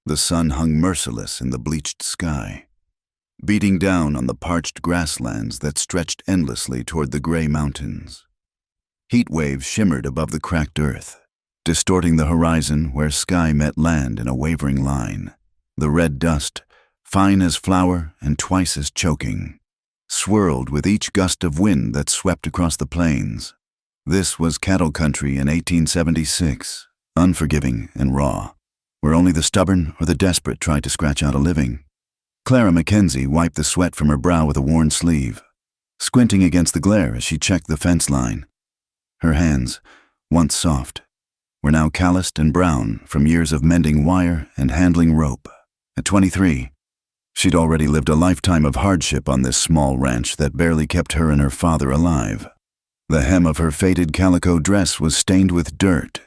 The sun hung merciless in the bleached sky, beating down on the parched grasslands that stretched endlessly toward the gray mountains. Heat waves shimmered above the cracked earth, distorting the horizon where sky met land in a wavering line. The red dust, fine as flour and twice as choking, swirled with each gust of wind that swept across the plains. This was cattle country in 1876, unforgiving and raw, where only the stubborn or the desperate tried to scratch out a living. Clara Mackenzie wiped the sweat from her brow with a worn sleeve, squinting against the glare as she checked the fence line. Her hands, once soft, were now calloused and brown from years of mending wire and handling rope. At 23, she'd already lived a lifetime of hardship on this small ranch that barely kept her and her father alive. The hem of her faded calico dress was stained with dirt,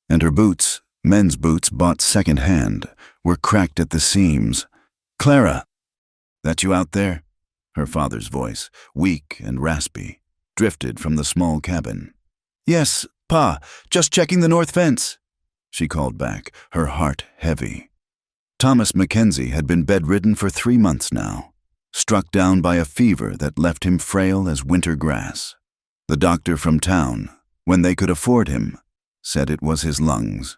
and her boots, men's boots bought second-hand, were cracked at the seams. "Clara, that you out there?" Her father's voice, weak and raspy, drifted from the small cabin. "Yes, Pa, just checking the north fence," she called back, her heart heavy. Thomas Mackenzie had been bedridden for 3 months now, struck down by a fever that left him frail as winter grass. The doctor from town, when they could afford him, said it was his lungs,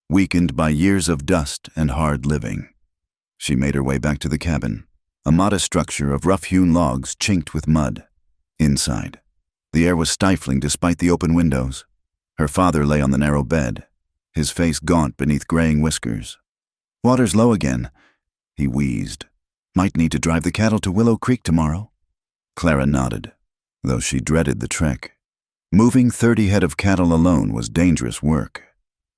weakened by years of dust and hard living. She made her way back to the cabin, a modest structure of rough-hewn logs chinked with mud. Inside, the air was stifling despite the open windows. Her father lay on the narrow bed, his face gaunt beneath graying whiskers. "Water's low again," he wheezed. "Might need to drive the cattle to Willow Creek tomorrow." Clara nodded, though she dreaded the trek. Moving 30 head of cattle alone was dangerous work,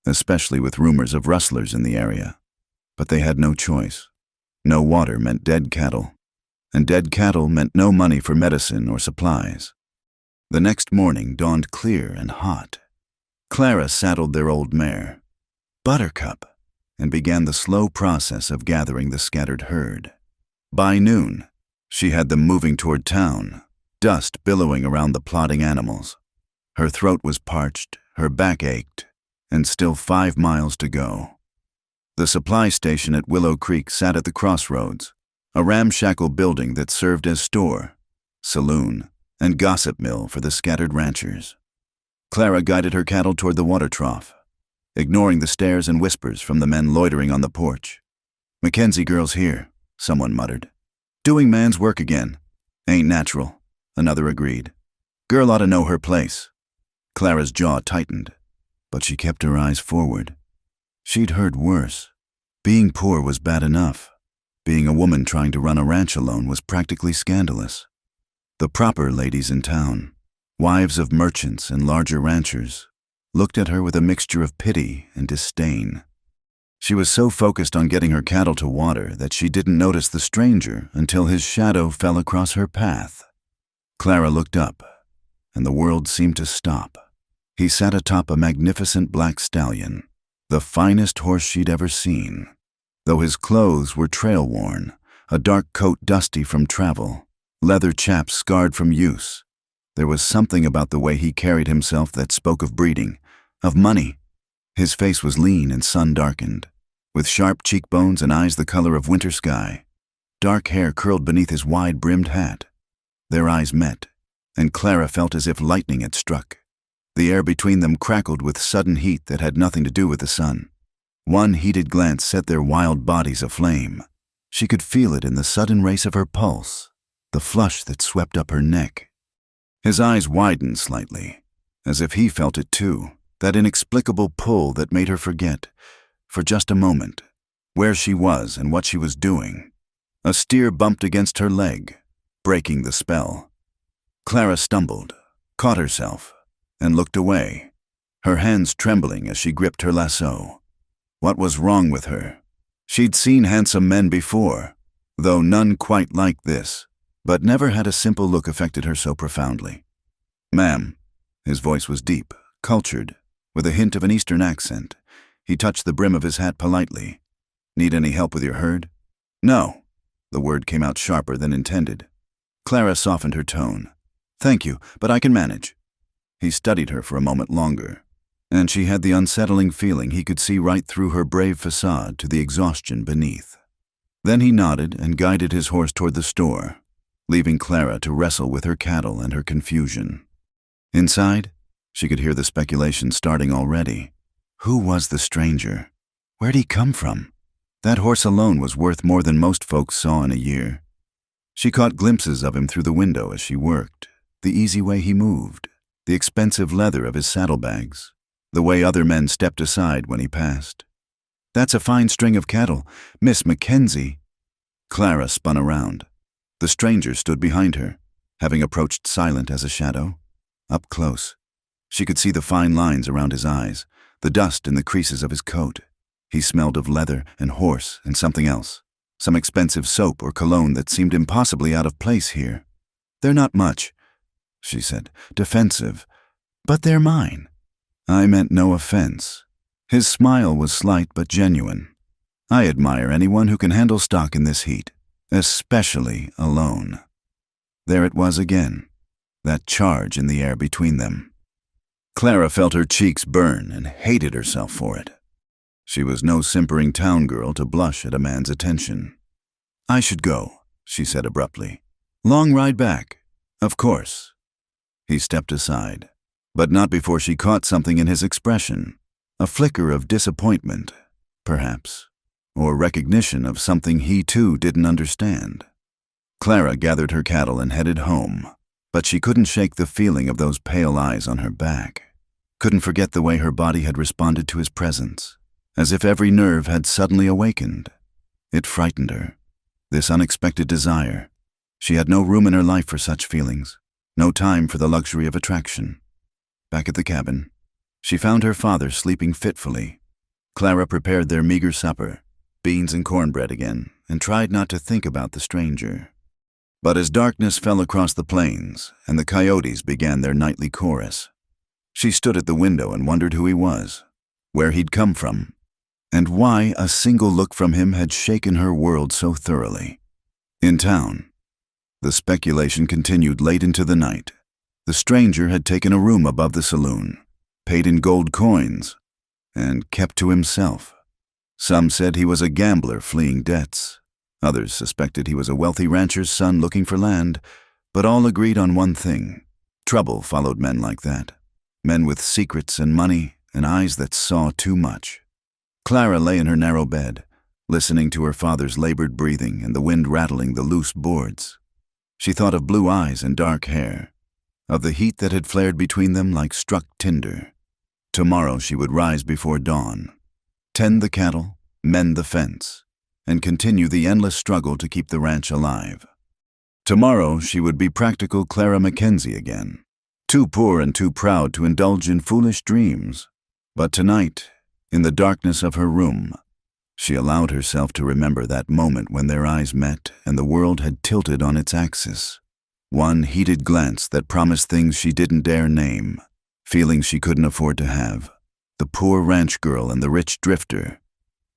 especially with rumors of rustlers in the area. But they had no choice. No water meant dead cattle, and dead cattle meant no money for medicine or supplies. The next morning dawned clear and hot. Clara saddled their old mare, Buttercup, and began the slow process of gathering the scattered herd. By noon, she had them moving toward town, dust billowing around the plodding animals. Her throat was parched, her back ached, and still 5 miles to go. The supply station at Willow Creek sat at the crossroads, a ramshackle building that served as store, saloon, and gossip mill for the scattered ranchers. Clara guided her cattle toward the water trough, ignoring the stares and whispers from the men loitering on the porch. "Mackenzie girl's here," someone muttered. "Doing man's work again. Ain't natural," another agreed. "Girl ought to know her place." Clara's jaw tightened, but she kept her eyes forward. She'd heard worse. Being poor was bad enough. Being a woman trying to run a ranch alone was practically scandalous. The proper ladies in town, wives of merchants and larger ranchers, looked at her with a mixture of pity and disdain. She was so focused on getting her cattle to water that she didn't notice the stranger until his shadow fell across her path. Clara looked up, and the world seemed to stop. He sat atop a magnificent black stallion, the finest horse she'd ever seen. Though his clothes were trail-worn, a dark coat dusty from travel, leather chaps scarred from use, there was something about the way he carried himself that spoke of breeding, of money. His face was lean and sun-darkened, with sharp cheekbones and eyes the color of winter sky. Dark hair curled beneath his wide-brimmed hat. Their eyes met, and Clara felt as if lightning had struck. The air between them crackled with sudden heat that had nothing to do with the sun. One heated glance set their wild bodies aflame. She could feel it in the sudden race of her pulse, the flush that swept up her neck. His eyes widened slightly, as if he felt it too, that inexplicable pull that made her forget, for just a moment, where she was and what she was doing. A steer bumped against her leg, breaking the spell. Clara stumbled, caught herself, and looked away, her hands trembling as she gripped her lasso. What was wrong with her? She'd seen handsome men before, though none quite like this, but never had a simple look affected her so profoundly. "Ma'am," his voice was deep, cultured, with a hint of an Eastern accent. He touched the brim of his hat politely. "Need any help with your herd?" "No." The word came out sharper than intended. Clara softened her tone. "Thank you, but I can manage." He studied her for a moment longer, and she had the unsettling feeling he could see right through her brave facade to the exhaustion beneath. Then he nodded and guided his horse toward the store, leaving Clara to wrestle with her cattle and her confusion. Inside, she could hear the speculation starting already. Who was the stranger? Where'd he come from? That horse alone was worth more than most folks saw in a year. She caught glimpses of him through the window as she worked, the easy way he moved, the expensive leather of his saddlebags, the way other men stepped aside when he passed. That's a fine string of cattle, Miss Mackenzie. Clara spun around. The stranger stood behind her, having approached silent as a shadow. Up close, she could see the fine lines around his eyes, the dust in the creases of his coat. He smelled of leather and horse and something else, some expensive soap or cologne that seemed impossibly out of place here. "They're not much," she said, defensive, "but they're mine." "I meant no offense." His smile was slight but genuine. "I admire anyone who can handle stock in this heat, especially alone." There it was again, that charge in the air between them. Clara felt her cheeks burn and hated herself for it. She was no simpering town girl to blush at a man's attention. "I should go," she said abruptly. "Long ride back." "Of course." He stepped aside, but not before she caught something in his expression, a flicker of disappointment, perhaps, or recognition of something he too didn't understand. Clara gathered her cattle and headed home, but she couldn't shake the feeling of those pale eyes on her back, couldn't forget the way her body had responded to his presence, as if every nerve had suddenly awakened. It frightened her, this unexpected desire. She had no room in her life for such feelings, no time for the luxury of attraction. Back at the cabin, she found her father sleeping fitfully. Clara prepared their meager supper, beans and cornbread again, and tried not to think about the stranger. But as darkness fell across the plains and the coyotes began their nightly chorus, she stood at the window and wondered who he was, where he'd come from, and why a single look from him had shaken her world so thoroughly. In town, the speculation continued late into the night. The stranger had taken a room above the saloon, paid in gold coins, and kept to himself. Some said he was a gambler fleeing debts. Others suspected he was a wealthy rancher's son looking for land, but all agreed on one thing. Trouble followed men like that. Men with secrets and money and eyes that saw too much. Clara lay in her narrow bed, listening to her father's labored breathing and the wind rattling the loose boards. She thought of blue eyes and dark hair, of the heat that had flared between them like struck tinder. Tomorrow she would rise before dawn, tend the cattle, mend the fence, and continue the endless struggle to keep the ranch alive. Tomorrow she would be practical Clara Mackenzie again, too poor and too proud to indulge in foolish dreams. But tonight, in the darkness of her room, she allowed herself to remember that moment when their eyes met and the world had tilted on its axis. One heated glance that promised things she didn't dare name, feelings she couldn't afford to have. The poor ranch girl and the rich drifter.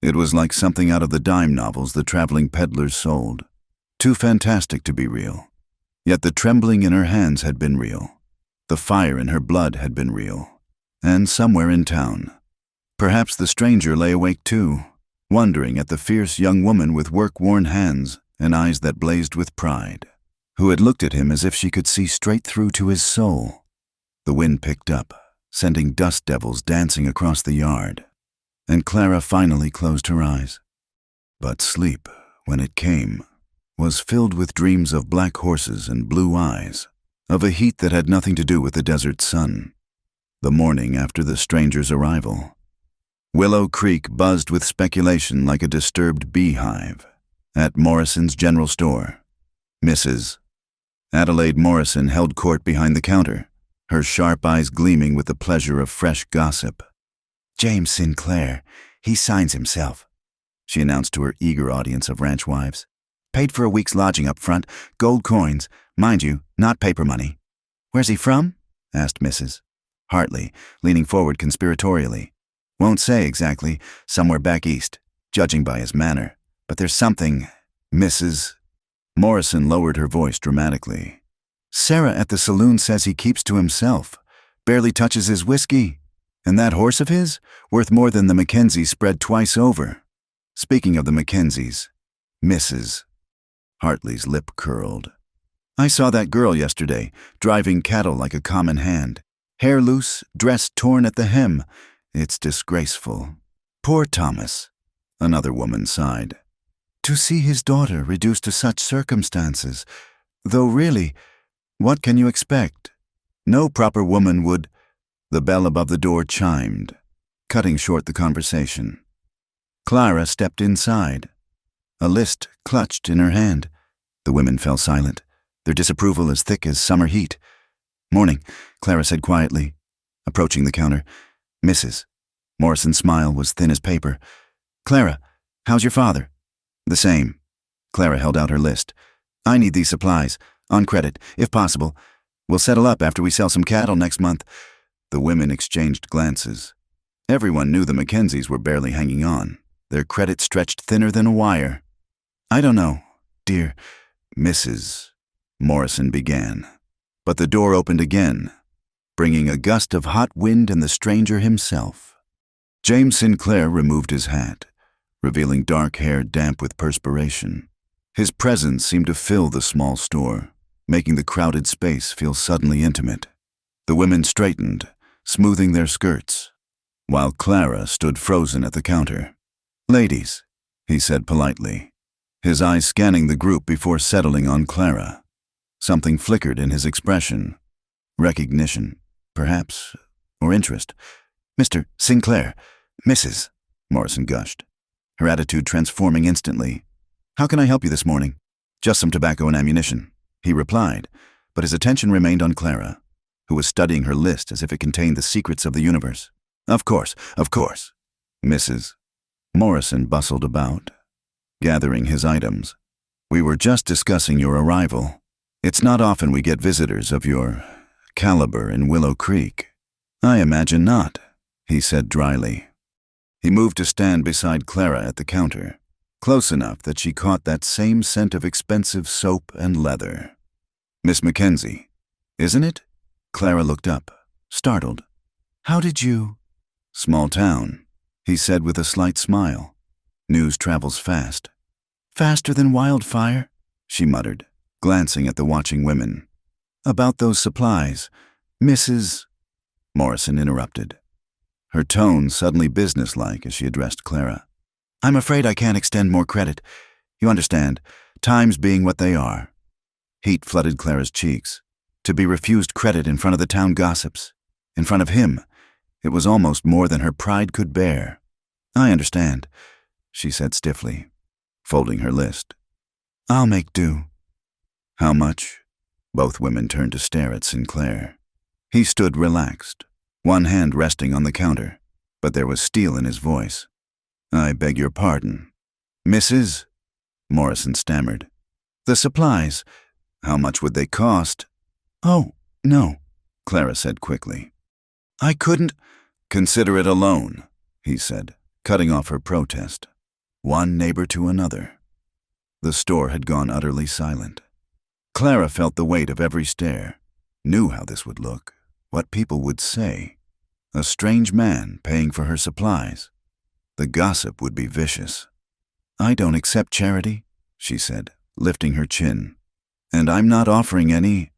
It was like something out of the dime novels the traveling peddlers sold. Too fantastic to be real. Yet the trembling in her hands had been real. The fire in her blood had been real. And somewhere in town, perhaps the stranger lay awake too, wondering at the fierce young woman with work-worn hands and eyes that blazed with pride, who had looked at him as if she could see straight through to his soul. The wind picked up, sending dust devils dancing across the yard, and Clara finally closed her eyes. But sleep, when it came, was filled with dreams of black horses and blue eyes, of a heat that had nothing to do with the desert sun. The morning after the stranger's arrival, Willow Creek buzzed with speculation like a disturbed beehive. At Morrison's general store, Mrs. Adelaide Morrison held court behind the counter, her sharp eyes gleaming with the pleasure of fresh gossip. "James Sinclair, he signs himself," she announced to her eager audience of ranch wives. "Paid for a week's lodging up front, gold coins, mind you, not paper money." "Where's he from?" asked Mrs. Hartley, leaning forward conspiratorially. "Won't say exactly, somewhere back east, judging by his manner. But there's something." Mrs. Morrison lowered her voice dramatically. "Sarah at the saloon says he keeps to himself, barely touches his whiskey." And that horse of his? Worth more than the Mackenzies spread twice over. Speaking of the Mackenzies, Mrs. Hartley's lip curled. I saw that girl yesterday, driving cattle like a common hand. Hair loose, dress torn at the hem. It's disgraceful. Poor Thomas, another woman sighed. To see his daughter reduced to such circumstances. Though really, what can you expect? No proper woman would. The bell above the door chimed, cutting short the conversation. Clara stepped inside. A list clutched in her hand. The women fell silent, their disapproval as thick as summer heat. Morning, Clara said quietly, approaching the counter. Mrs. Morrison's smile was thin as paper. Clara, how's your father? The same. Clara held out her list. I need these supplies, on credit, if possible. We'll settle up after we sell some cattle next month. The women exchanged glances. Everyone knew the Mackenzies were barely hanging on. Their credit stretched thinner than a wire. I don't know, dear. Mrs. Morrison began. But the door opened again, bringing a gust of hot wind and the stranger himself. James Sinclair removed his hat, revealing dark hair damp with perspiration. His presence seemed to fill the small store, making the crowded space feel suddenly intimate. The women straightened, smoothing their skirts, while Clara stood frozen at the counter. Ladies, he said politely, his eyes scanning the group before settling on Clara. Something flickered in his expression. Recognition, perhaps, or interest. Mr. Sinclair, Mrs. Morrison gushed, her attitude transforming instantly. How can I help you this morning? Just some tobacco and ammunition, he replied, but his attention remained on Clara, who was studying her list as if it contained the secrets of the universe. Of course. Mrs. Morrison bustled about, gathering his items. We were just discussing your arrival. It's not often we get visitors of your caliber in Willow Creek. I imagine not, he said dryly. He moved to stand beside Clara at the counter, close enough that she caught that same scent of expensive soap and leather. Miss Mackenzie, isn't it? Clara looked up, startled. How did you? Small town, he said with a slight smile. News travels fast. Faster than wildfire, she muttered, glancing at the watching women. About those supplies, Mrs. Morrison interrupted, her tone suddenly businesslike as she addressed Clara. I'm afraid I can't extend more credit. You understand, times being what they are. Heat flooded Clara's cheeks. To be refused credit in front of the town gossips, in front of him, it was almost more than her pride could bear. I understand, she said stiffly, folding her list. I'll make do. How much? Both women turned to stare at Sinclair. He stood relaxed, one hand resting on the counter, but there was steel in his voice. I beg your pardon. Mrs. Morrison stammered. The supplies. How much would they cost? Oh, no, Clara said quickly. I couldn't. Consider it a loan, he said, cutting off her protest. One neighbor to another. The store had gone utterly silent. Clara felt the weight of every stare, knew how this would look, what people would say. A strange man paying for her supplies. The gossip would be vicious. I don't accept charity, she said, lifting her chin. And I'm not offering any.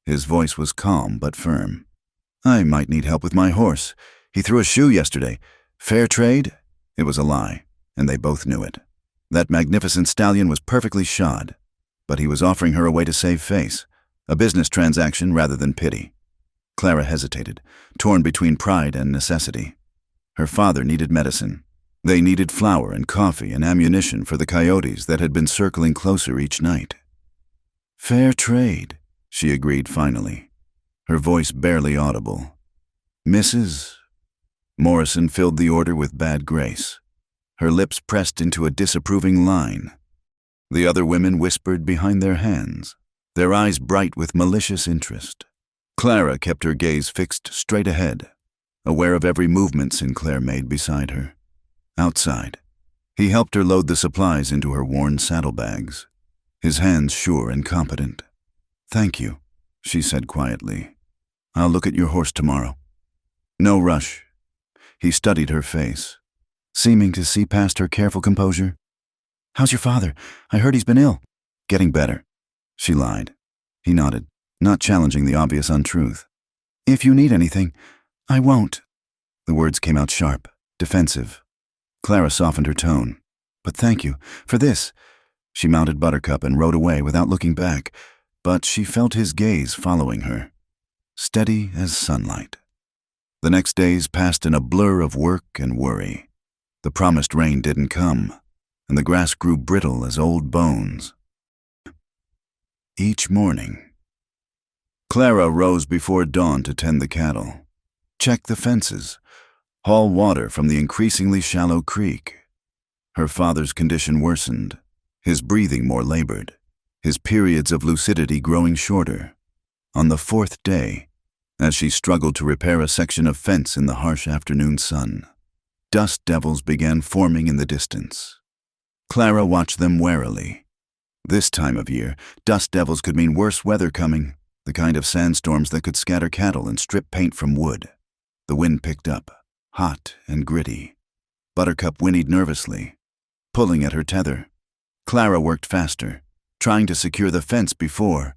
His voice was calm but firm. I might need help with my horse. He threw a shoe yesterday. Fair trade? It was a lie, and they both knew it. That magnificent stallion was perfectly shod, but he was offering her a way to save face, a business transaction rather than pity. Clara hesitated, torn between pride and necessity. Her father needed medicine. They needed flour and coffee and ammunition for the coyotes that had been circling closer each night. Fair trade, she agreed finally, her voice barely audible. Mrs. Morrison filled the order with bad grace, her lips pressed into a disapproving line. The other women whispered behind their hands, their eyes bright with malicious interest. Clara kept her gaze fixed straight ahead, aware of every movement Sinclair made beside her. Outside, he helped her load the supplies into her worn saddlebags, his hands sure and competent. Thank you, she said quietly. I'll look at your horse tomorrow. No rush, He studied her face, seeming to see past her careful composure. "How's your father? I heard he's been ill." "Getting better," she lied. He nodded, not challenging the obvious untruth. "If you need anything, I won't." The words came out sharp, defensive. Clara softened her tone. "But thank you for this." She mounted Buttercup and rode away without looking back, but she felt his gaze following her, steady as sunlight. The next days passed in a blur of work and worry. The promised rain didn't come, and the grass grew brittle as old bones. Each morning, Clara rose before dawn to tend the cattle, check the fences, haul water from the increasingly shallow creek. Her father's condition worsened, his breathing more labored, his periods of lucidity growing shorter. On the fourth day, as she struggled to repair a section of fence in the harsh afternoon sun, dust devils began forming in the distance. Clara watched them warily. This time of year, dust devils could mean worse weather coming, the kind of sandstorms that could scatter cattle and strip paint from wood. The wind picked up, hot and gritty. Buttercup whinnied nervously, pulling at her tether. Clara worked faster, trying to secure the fence before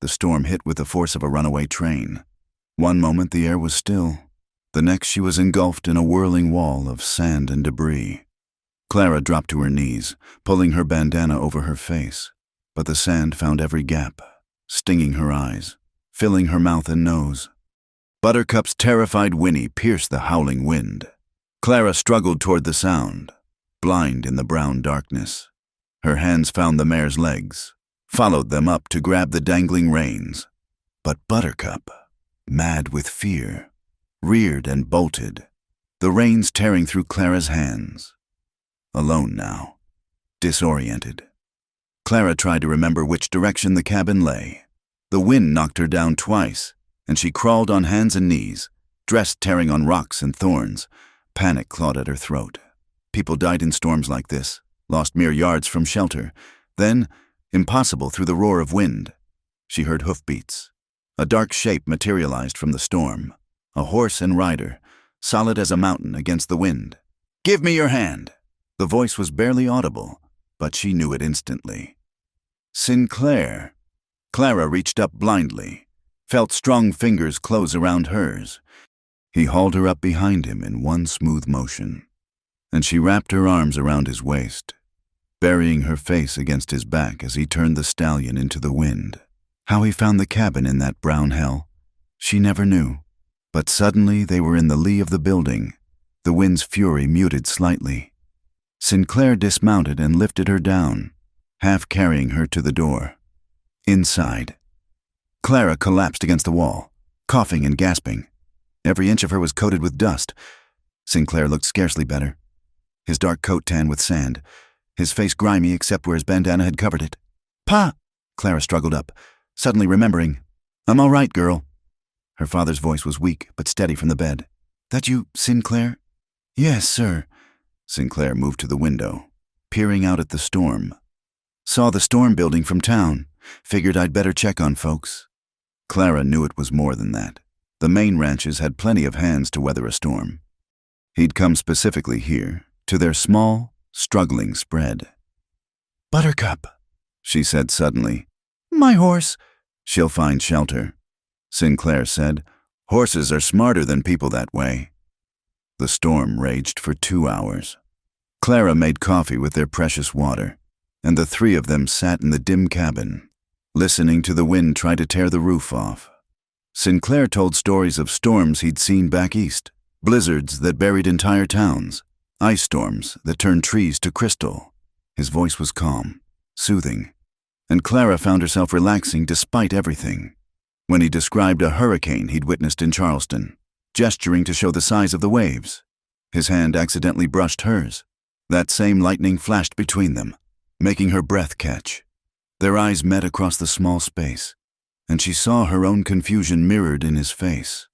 the storm hit with the force of a runaway train. One moment the air was still, the next she was engulfed in a whirling wall of sand and debris. Clara dropped to her knees, pulling her bandana over her face, but the sand found every gap, stinging her eyes, filling her mouth and nose. Buttercup's terrified whinny pierced the howling wind. Clara struggled toward the sound, blind in the brown darkness. Her hands found the mare's legs, followed them up to grab the dangling reins. But Buttercup, mad with fear, reared and bolted, the reins tearing through Clara's hands. Alone now, disoriented. Clara tried to remember which direction the cabin lay. The wind knocked her down twice, and she crawled on hands and knees, dress tearing on rocks and thorns. Panic clawed at her throat. People died in storms like this, lost mere yards from shelter. Then, impossible through the roar of wind, she heard hoofbeats. A dark shape materialized from the storm, a horse and rider, solid as a mountain against the wind. "Give me your hand!" The voice was barely audible, but she knew it instantly. Sinclair. Clara reached up blindly, felt strong fingers close around hers. He hauled her up behind him in one smooth motion, and she wrapped her arms around his waist, burying her face against his back as he turned the stallion into the wind. How he found the cabin in that brown hell, she never knew. But suddenly they were in the lee of the building, the wind's fury muted slightly. Sinclair dismounted and lifted her down, half carrying her to the door. Inside, Clara collapsed against the wall, coughing and gasping. Every inch of her was coated with dust. Sinclair looked scarcely better, his dark coat tan with sand, his face grimy except where his bandana had covered it. "Pa!" Clara struggled up, suddenly remembering. "I'm all right, girl." Her father's voice was weak but steady from the bed. "That you, Sinclair?" "Yes, sir." Sinclair moved to the window, peering out at the storm. "Saw the storm building from town. Figured I'd better check on folks." Clara knew it was more than that. The main ranches had plenty of hands to weather a storm. He'd come specifically here, to their small, struggling spread. "Buttercup," she said suddenly. "My horse." "She'll find shelter," Sinclair said. "Horses are smarter than people that way." The storm raged for 2 hours. Clara made coffee with their precious water, and the three of them sat in the dim cabin, listening to the wind try to tear the roof off. Sinclair told stories of storms he'd seen back east, blizzards that buried entire towns, ice storms that turned trees to crystal. His voice was calm, soothing, and Clara found herself relaxing despite everything. When he described a hurricane he'd witnessed in Charleston, gesturing to show the size of the waves, his hand accidentally brushed hers. That same lightning flashed between them, making her breath catch. Their eyes met across the small space, and she saw her own confusion mirrored in his face.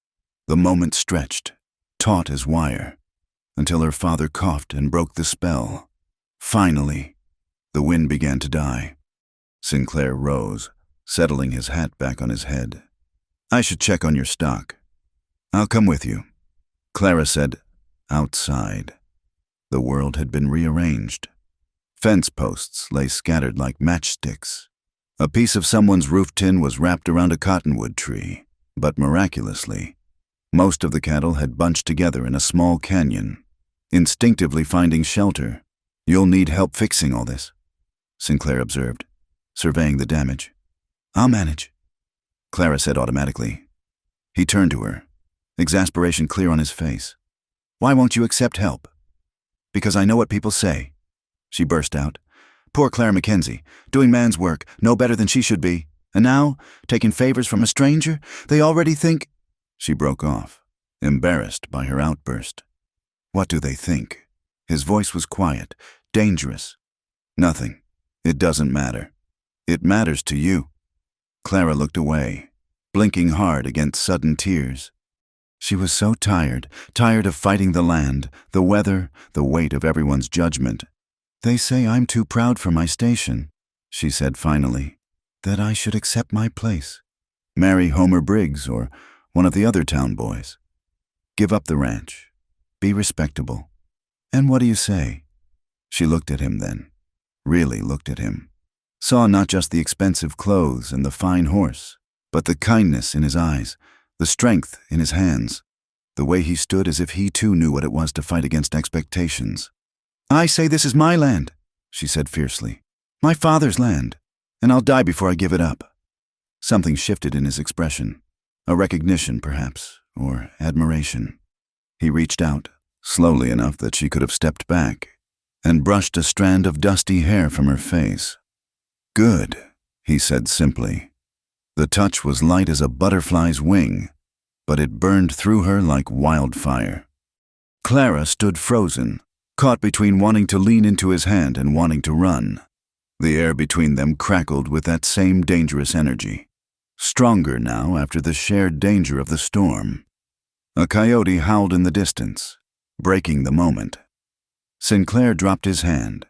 The moment stretched, taut as wire, until her father coughed and broke the spell. Finally, the wind began to die. Sinclair rose, settling his hat back on his head. "I should check on your stock. I'll come with you." Clara said, Outside, the world had been rearranged. Fence posts lay scattered like matchsticks. A piece of someone's roof tin was wrapped around a cottonwood tree, but miraculously, most of the cattle had bunched together in a small canyon, instinctively finding shelter. "You'll need help fixing all this," Sinclair observed, surveying the damage. "I'll manage," Clara said automatically. He turned to her, exasperation clear on his face. "Why won't you accept help?" "Because I know what people say," she burst out. "Poor Claire Mackenzie, doing man's work, no better than she should be. And now, taking favors from a stranger, they already think—" She broke off, embarrassed by her outburst. "What do they think?" His voice was quiet, dangerous. "Nothing. It doesn't matter. It matters to you." Clara looked away, blinking hard against sudden tears. She was so tired of fighting the land, the weather, the weight of everyone's judgment. "They say I'm too proud for my station," she said finally, "that I should accept my place. Marry Homer Briggs or one of the other town boys. Give up the ranch. Be respectable. And what do you say?" She looked at him then, really looked at him. Saw not just the expensive clothes and the fine horse, but the kindness in his eyes, the strength in his hands, the way he stood as if he too knew what it was to fight against expectations. "I say this is my land," she said fiercely. "My father's land, and I'll die before I give it up." Something shifted in his expression, a recognition perhaps, or admiration. He reached out, slowly enough that she could have stepped back, and brushed a strand of dusty hair from her face. "Good," he said simply. The touch was light as a butterfly's wing, but it burned through her like wildfire. Clara stood frozen, caught between wanting to lean into his hand and wanting to run. The air between them crackled with that same dangerous energy, stronger now after the shared danger of the storm. A coyote howled in the distance, breaking the moment. Sinclair dropped his hand,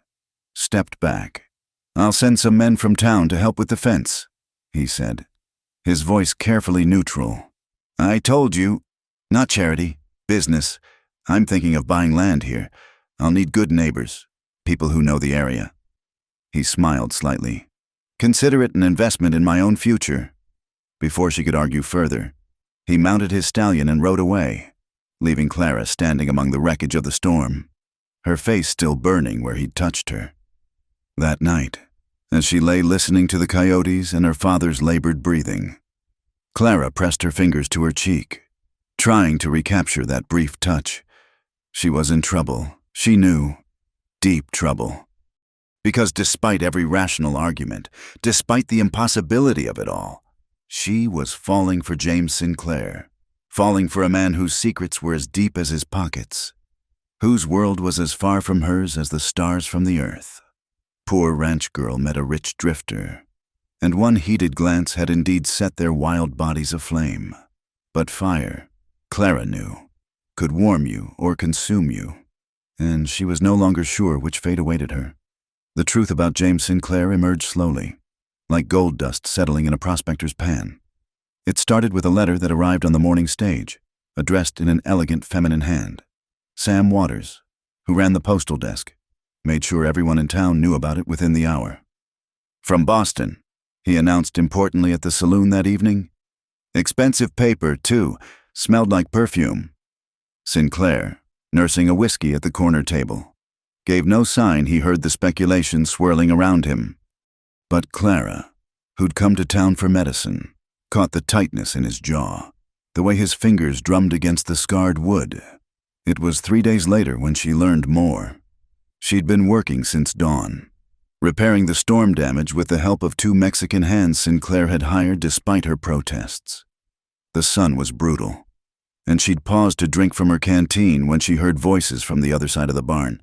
stepped back. "I'll send some men from town to help with the fence," he said, his voice carefully neutral. "I told you, not charity, business. I'm thinking of buying land here. I'll need good neighbors, people who know the area." He smiled slightly. "Consider it an investment in my own future." Before she could argue further, he mounted his stallion and rode away, leaving Clara standing among the wreckage of the storm, her face still burning where he'd touched her. That night, as she lay listening to the coyotes and her father's labored breathing, Clara pressed her fingers to her cheek, trying to recapture that brief touch. She was in trouble, she knew, deep trouble. Because despite every rational argument, despite the impossibility of it all, she was falling for James Sinclair, falling for a man whose secrets were as deep as his pockets, whose world was as far from hers as the stars from the earth. Poor ranch girl met a rich drifter, and one heated glance had indeed set their wild bodies aflame. But fire, Clara knew, could warm you or consume you, and she was no longer sure which fate awaited her. The truth about James Sinclair emerged slowly, like gold dust settling in a prospector's pan. It started with a letter that arrived on the morning stage, addressed in an elegant feminine hand. Sam Waters, who ran the postal desk, made sure everyone in town knew about it within the hour. "From Boston," he announced importantly at the saloon that evening. "Expensive paper, too, smelled like perfume." Sinclair, nursing a whiskey at the corner table, gave no sign he heard the speculation swirling around him. But Clara, who'd come to town for medicine, caught the tightness in his jaw, the way his fingers drummed against the scarred wood. It was 3 days later when she learned more. She'd been working since dawn, repairing the storm damage with the help of 2 Mexican hands Sinclair had hired despite her protests. The sun was brutal, and she'd paused to drink from her canteen when she heard voices from the other side of the barn.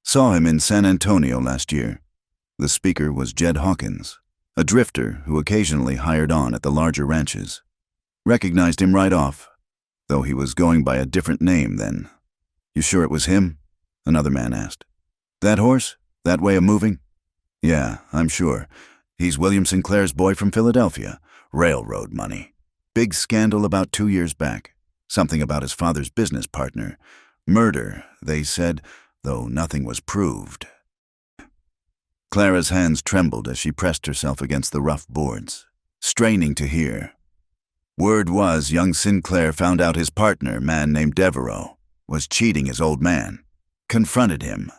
"Saw him in San Antonio last year." The speaker was Jed Hawkins, a drifter who occasionally hired on at the larger ranches. "Recognized him right off, though he was going by a different name then." "You sure it was him?" another man asked. "That horse? That way of moving?" "Yeah, I'm sure. He's William Sinclair's boy from Philadelphia. Railroad money. Big scandal about 2 years back. Something about his father's business partner. Murder, they said, though nothing was proved. Clara's hands trembled as she pressed herself against the rough boards, straining to hear. Word was young Sinclair found out his partner, man named Devereaux, was cheating his old man. Confronted him.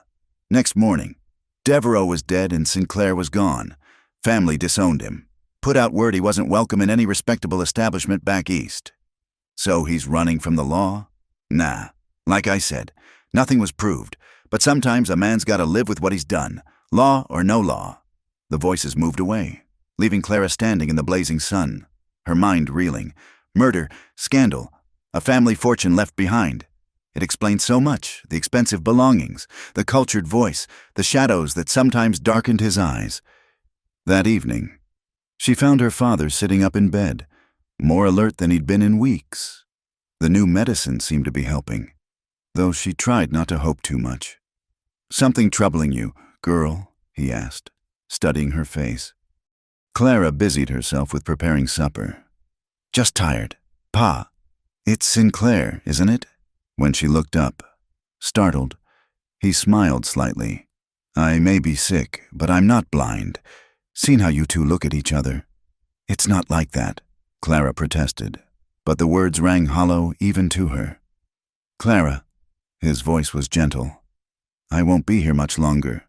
Next morning, Devereaux was dead and Sinclair was gone. Family disowned him. Put out word he wasn't welcome in any respectable establishment back east. So he's running from the law? Nah. Like I said, nothing was proved, but sometimes a man's gotta live with what he's done, law or no law. The voices moved away, leaving Clara standing in the blazing sun, her mind reeling. Murder, scandal, a family fortune left behind. It explained so much, the expensive belongings, the cultured voice, the shadows that sometimes darkened his eyes. That evening, she found her father sitting up in bed, more alert than he'd been in weeks. The new medicine seemed to be helping, though she tried not to hope too much. "Something troubling you, girl?" he asked, studying her face. Clara busied herself with preparing supper. "Just tired. Pa, it's Sinclair, isn't it?" When she looked up, startled, he smiled slightly. "I may be sick, but I'm not blind. Seen how you two look at each other." "It's not like that," Clara protested, but the words rang hollow even to her. "Clara," his voice was gentle, "I won't be here much longer."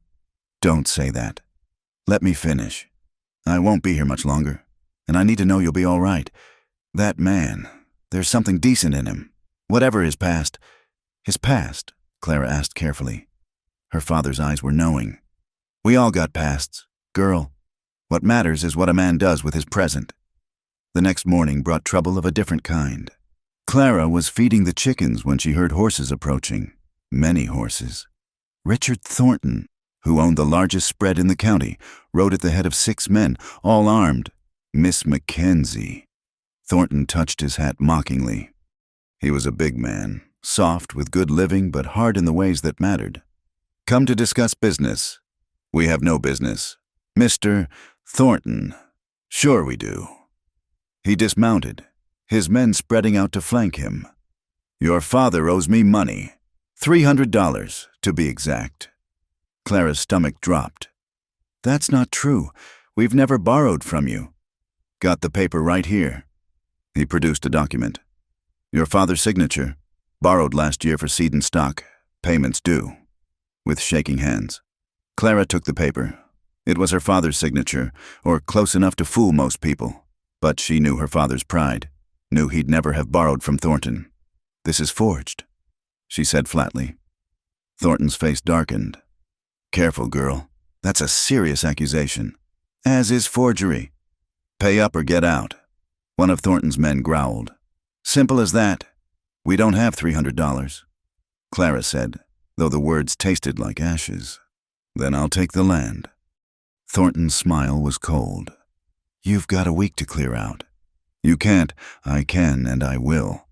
"Don't say that. Let me finish. I won't be here much longer, and I need to know you'll be all right. That man, there's something decent in him. Whatever his past." "His past?" Clara asked carefully. Her father's eyes were knowing. "We all got pasts, girl. What matters is what a man does with his present." The next morning brought trouble of a different kind. Clara was feeding the chickens when she heard horses approaching. Many horses. Richard Thornton, who owned the largest spread in the county, rode at the head of 6 men, all armed. Miss Mackenzie. Thornton touched his hat mockingly. He was a big man, soft with good living but hard in the ways that mattered. "Come to discuss business." "We have no business." "Mr. Thornton." "Sure we do." He dismounted, his men spreading out to flank him. "Your father owes me money. $300, to be exact." Clara's stomach dropped. "That's not true. We've never borrowed from you." "Got the paper right here." He produced a document. "Your father's signature. Borrowed last year for seed and stock. Payments due." With shaking hands, Clara took the paper. It was her father's signature, or close enough to fool most people. But she knew her father's pride, knew he'd never have borrowed from Thornton. "This is forged," she said flatly. Thornton's face darkened. "Careful, girl. That's a serious accusation. As is forgery. Pay up or get out." One of Thornton's men growled. "Simple as that. We don't have $300. Clara said, though the words tasted like ashes. "Then I'll take the land." Thornton's smile was cold. "You've got a week to clear out." "You can't. I can, and I will.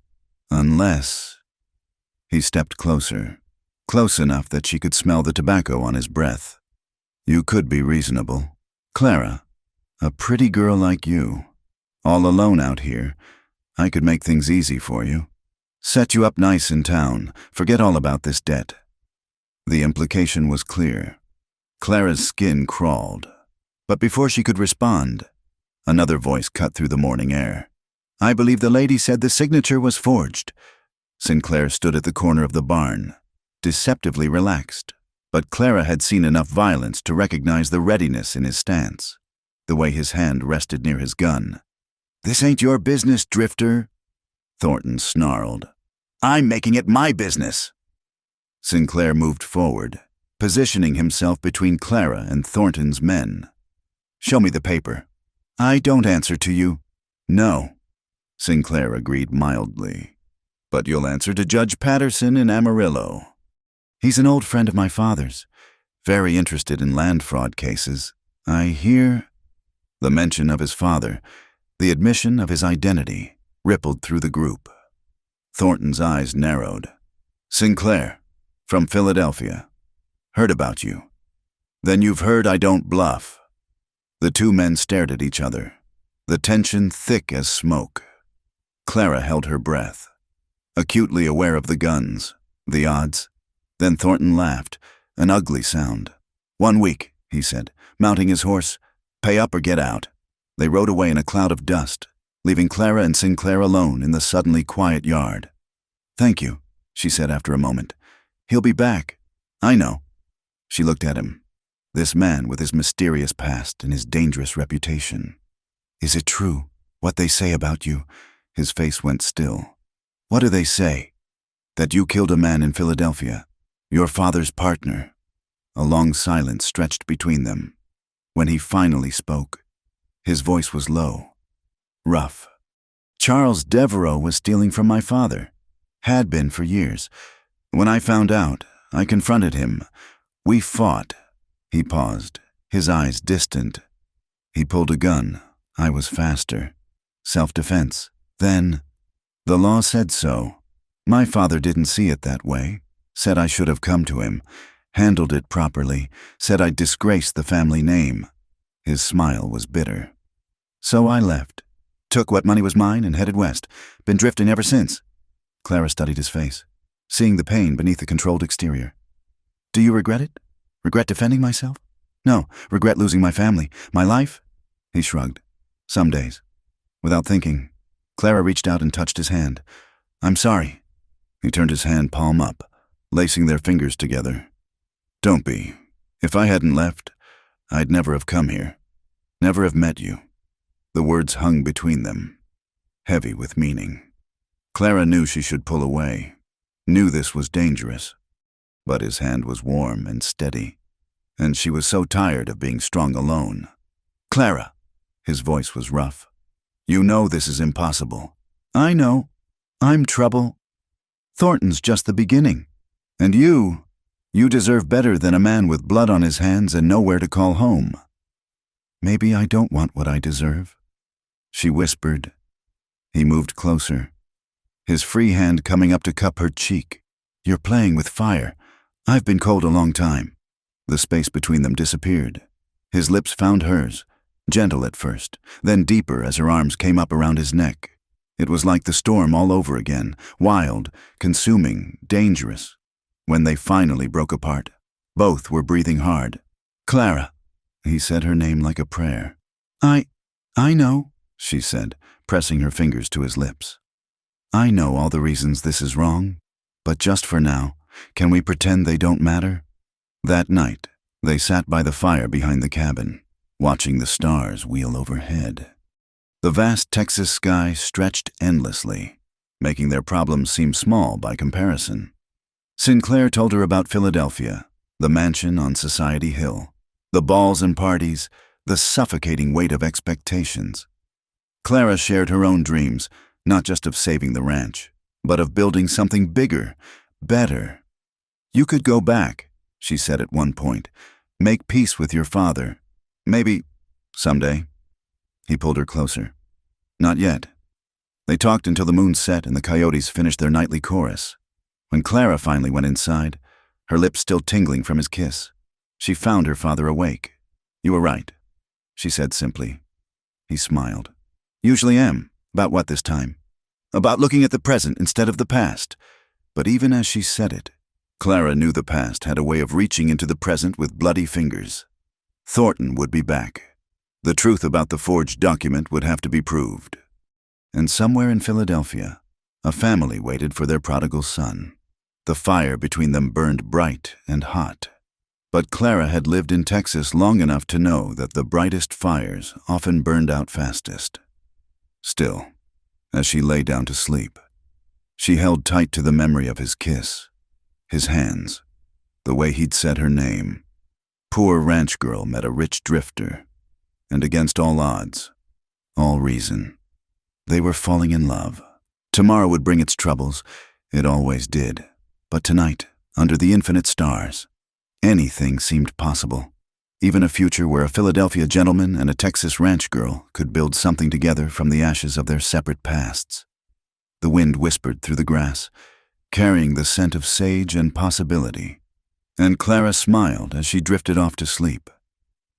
Unless—" He stepped closer, close enough that she could smell the tobacco on his breath. "You could be reasonable. Clara, a pretty girl like you, all alone out here, I could make things easy for you. Set you up nice in town, forget all about this debt." The implication was clear. Clara's skin crawled. But before she could respond, another voice cut through the morning air. "I believe the lady said the signature was forged." Sinclair stood at the corner of the barn, deceptively relaxed, but Clara had seen enough violence to recognize the readiness in his stance, the way his hand rested near his gun. "This ain't your business, drifter," Thornton snarled. "I'm making it my business." Sinclair moved forward, positioning himself between Clara and Thornton's men. "Show me the paper." "I don't answer to you." "No," Sinclair agreed mildly. "But you'll answer to Judge Patterson in Amarillo." "He's an old friend of my father's, very interested in land fraud cases. I hear—" The mention of his father, the admission of his identity, rippled through the group. Thornton's eyes narrowed. "Sinclair, from Philadelphia. Heard about you. Then you've heard I don't bluff." The two men stared at each other, the tension thick as smoke. Clara held her breath, acutely aware of the guns, The odds? Then Thornton laughed, an ugly sound. 1 week, he said, mounting his horse. Pay up or get out. They rode away in a cloud of dust, leaving Clara and Sinclair alone in the suddenly quiet yard. Thank you, she said after a moment. He'll be back. I know. She looked at him. This man with his mysterious past and his dangerous reputation. Is it true, what they say about you? His face went still. What do they say? That you killed a man in Philadelphia, your father's partner. A long silence stretched between them. When he finally spoke, his voice was low, rough. Charles Devereaux was stealing from my father. Had been for years. When I found out, I confronted him. We fought. He paused, his eyes distant. He pulled a gun. I was faster. Self-defense. Then, the law said so. My father didn't see it that way. Said I should have come to him, handled it properly, said I'd disgraced the family name. His smile was bitter. So I left. Took what money was mine and headed west. Been drifting ever since. Clara studied his face, seeing the pain beneath the controlled exterior. Do you regret it? Regret defending myself? No, regret losing my family. My life? He shrugged. Some days. Without thinking, Clara reached out and touched his hand. I'm sorry. He turned his hand palm up, lacing their fingers together. Don't be. If I hadn't left, I'd never have come here. Never have met you. The words hung between them, heavy with meaning. Clara knew she should pull away, knew this was dangerous. But his hand was warm and steady, and she was so tired of being strong alone. Clara, his voice was rough. You know this is impossible. I know. I'm trouble. Thornton's just the beginning. And you deserve better than a man with blood on his hands and nowhere to call home. Maybe I don't want what I deserve, she whispered. He moved closer, his free hand coming up to cup her cheek. You're playing with fire. I've been cold a long time. The space between them disappeared. His lips found hers, gentle at first, then deeper as her arms came up around his neck. It was like the storm all over again, wild, consuming, dangerous. When they finally broke apart, both were breathing hard. Clara, he said her name like a prayer. I know, she said, pressing her fingers to his lips. I know all the reasons this is wrong, but just for now, can we pretend they don't matter? That night, they sat by the fire behind the cabin, watching the stars wheel overhead. The vast Texas sky stretched endlessly, making their problems seem small by comparison. Sinclair told her about Philadelphia, the mansion on Society Hill, the balls and parties, the suffocating weight of expectations. Clara shared her own dreams, not just of saving the ranch, but of building something bigger, better. You could go back, she said at one point, make peace with your father. Maybe someday. He pulled her closer. Not yet. They talked until the moon set and the coyotes finished their nightly chorus. When Clara finally went inside, her lips still tingling from his kiss, she found her father awake. You were right, she said simply. He smiled. Usually am. About what this time? About looking at the present instead of the past. But even as she said it, Clara knew the past had a way of reaching into the present with bloody fingers. Thornton would be back. The truth about the forged document would have to be proved. And somewhere in Philadelphia, a family waited for their prodigal son. The fire between them burned bright and hot. But Clara had lived in Texas long enough to know that the brightest fires often burned out fastest. Still, as she lay down to sleep, she held tight to the memory of his kiss, his hands, the way he'd said her name. Poor ranch girl met a rich drifter, and against all odds, all reason, they were falling in love. Tomorrow would bring its troubles, it always did. But tonight, under the infinite stars, anything seemed possible. Even a future where a Philadelphia gentleman and a Texas ranch girl could build something together from the ashes of their separate pasts. The wind whispered through the grass, carrying the scent of sage and possibility. And Clara smiled as she drifted off to sleep.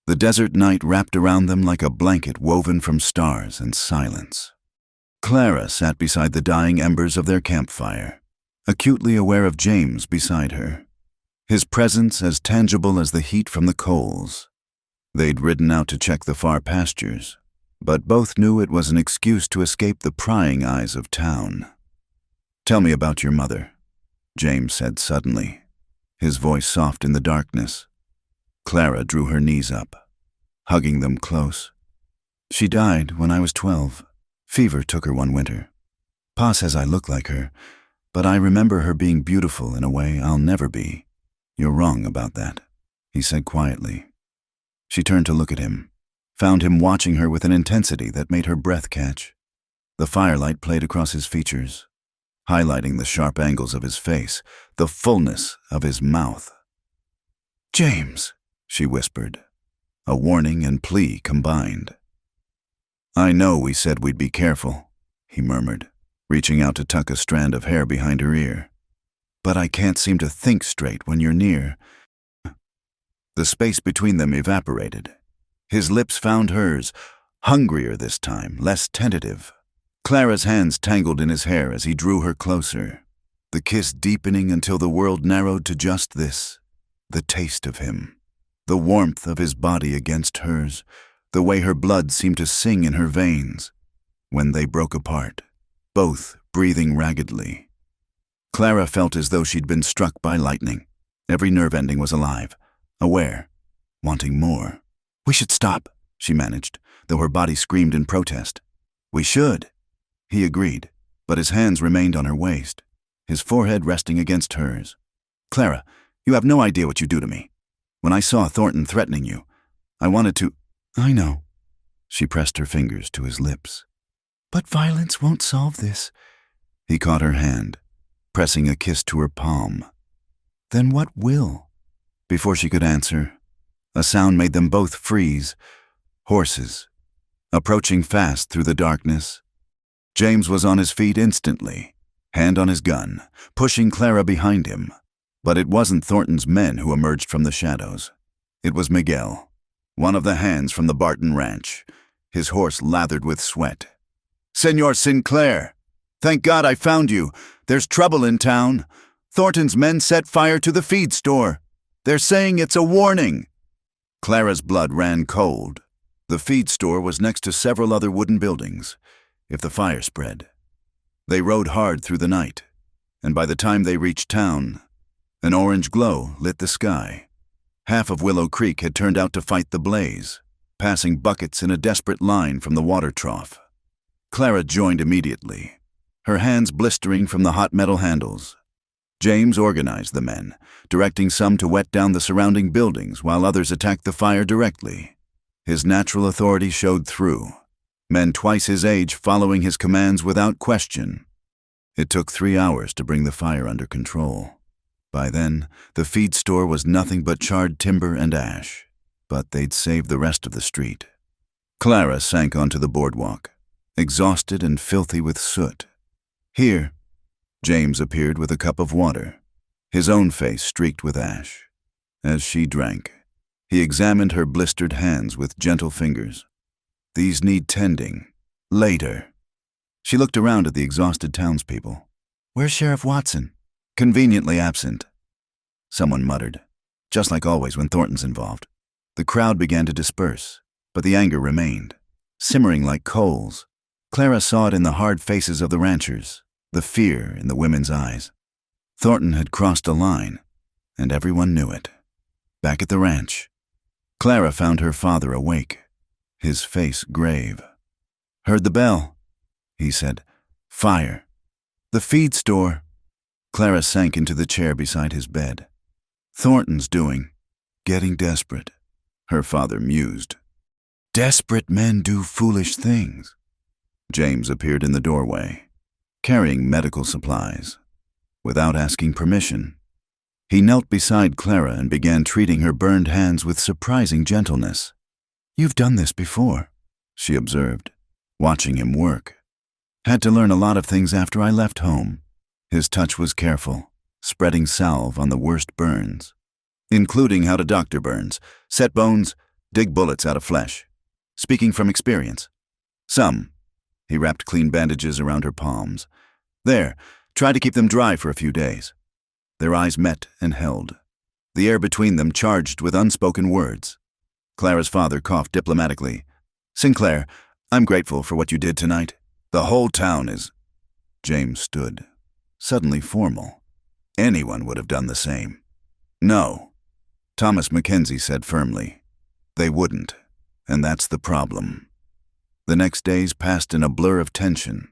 The desert night wrapped around them like a blanket woven from stars and silence. Clara sat beside the dying embers of their campfire, acutely aware of James beside her, his presence as tangible as the heat from the coals. They'd ridden out to check the far pastures, but both knew it was an excuse to escape the prying eyes of town. "Tell me about your mother," James said suddenly, his voice soft in the darkness. Clara drew her knees up, hugging them close. "She died when I was 12. Fever took her one winter. Pa says I look like her, but I remember her being beautiful in a way I'll never be." "You're wrong about that," he said quietly. She turned to look at him, found him watching her with an intensity that made her breath catch. The firelight played across his features, highlighting the sharp angles of his face, the fullness of his mouth. "James," she whispered, a warning and plea combined. "I know we said we'd be careful," he murmured, reaching out to tuck a strand of hair behind her ear. "But I can't seem to think straight when you're near." The space between them evaporated. His lips found hers, hungrier this time, less tentative. Clara's hands tangled in his hair as he drew her closer, the kiss deepening until the world narrowed to just this, the taste of him, the warmth of his body against hers, the way her blood seemed to sing in her veins. When they broke apart, both breathing raggedly, Clara felt as though she'd been struck by lightning. Every nerve ending was alive, aware, wanting more. "We should stop," she managed, though her body screamed in protest. "We should," he agreed, but his hands remained on her waist, his forehead resting against hers. "Clara, you have no idea what you do to me. When I saw Thornton threatening you, I wanted to—" "I know." She pressed her fingers to his lips. "But violence won't solve this." He caught her hand, pressing a kiss to her palm. "Then what will?" Before she could answer, a sound made them both freeze. Horses, approaching fast through the darkness. James was on his feet instantly, hand on his gun, pushing Clara behind him. But it wasn't Thornton's men who emerged from the shadows. It was Miguel, one of the hands from the Barton Ranch, his horse lathered with sweat. "Senor Sinclair, thank God I found you. There's trouble in town. Thornton's men set fire to the feed store. They're saying it's a warning." Clara's blood ran cold. The feed store was next to several other wooden buildings. If the fire spread. They rode hard through the night, and by the time they reached town, an orange glow lit the sky. Half of Willow Creek had turned out to fight the blaze, passing buckets in a desperate line from the water trough. Clara joined immediately, her hands blistering from the hot metal handles. James organized the men, directing some to wet down the surrounding buildings while others attacked the fire directly. His natural authority showed through, men twice his age following his commands without question. It took 3 hours to bring the fire under control. By then, the feed store was nothing but charred timber and ash, but they'd saved the rest of the street. Clara sank onto the boardwalk, exhausted and filthy with soot. "Here." James appeared with a cup of water, his own face streaked with ash. As she drank, he examined her blistered hands with gentle fingers. "These need tending. Later." She looked around at the exhausted townspeople. "Where's Sheriff Watson?" "Conveniently absent," someone muttered, just like always when Thornton's involved. The crowd began to disperse, but the anger remained, simmering like coals. Clara saw it in the hard faces of the ranchers, the fear in the women's eyes. Thornton had crossed a line, and everyone knew it. Back at the ranch, Clara found her father awake, his face grave. "Heard the bell," he said. "Fire. The feed store." Clara sank into the chair beside his bed. "Thornton's doing. Getting desperate," her father mused. "Desperate men do foolish things." James appeared in the doorway, carrying medical supplies, without asking permission. He knelt beside Clara and began treating her burned hands with surprising gentleness. "You've done this before," she observed, watching him work. "Had to learn a lot of things after I left home." His touch was careful, spreading salve on the worst burns, including how to doctor burns, set bones, dig bullets out of flesh. Speaking from experience. "Some." He wrapped clean bandages around her palms. "There, Try to keep them dry for a few days." Their eyes met and held, the air between them charged with unspoken words. Clara's father coughed diplomatically. "Sinclair, I'm grateful for what you did tonight. The whole town is—" James stood, suddenly formal. Anyone would have done the same. "No," Thomas Mackenzie said firmly. "They wouldn't, and that's the problem." The next days passed in a blur of tension.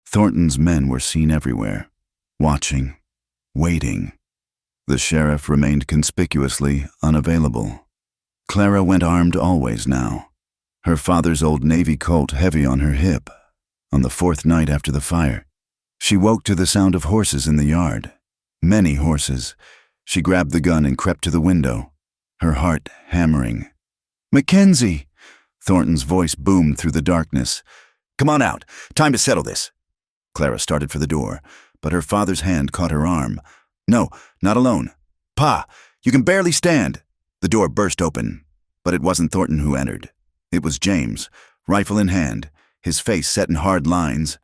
Thornton's men were seen everywhere, watching, waiting. The sheriff remained conspicuously unavailable. Clara went armed always now, her father's old Navy Colt heavy on her hip. On the fourth night after the fire, she woke to the sound of horses in the yard. Many horses. She grabbed the gun and crept to the window, her heart hammering. "Mackenzie!" Thornton's voice boomed through the darkness. "Come on out. Time to settle this." Clara started for the door, but her father's hand caught her arm. "No, not alone. Pa, you can barely stand." The door burst open, but it wasn't Thornton who entered. It was James, rifle in hand, his face set in hard lines.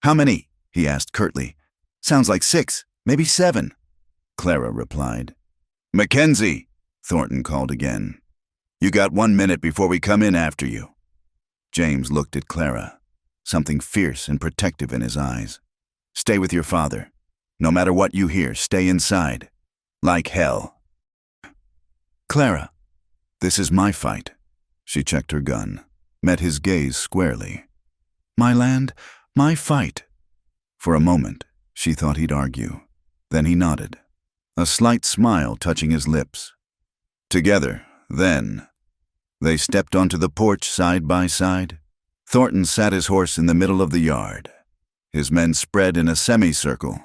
"How many?" he asked curtly. "Sounds like 6, maybe 7. Clara replied. "Mackenzie," Thornton called again. "You got 1 minute before we come in after you." James looked at Clara, something fierce and protective in his eyes. "Stay with your father. No matter what you hear, stay inside. Like hell." "Clara, this is my fight." She checked her gun, met his gaze squarely. "My land, my fight." For a moment, she thought he'd argue. Then he nodded, a slight smile touching his lips. Together, then, they stepped onto the porch side by side. Thornton sat his horse in the middle of the yard. His men spread in a semicircle.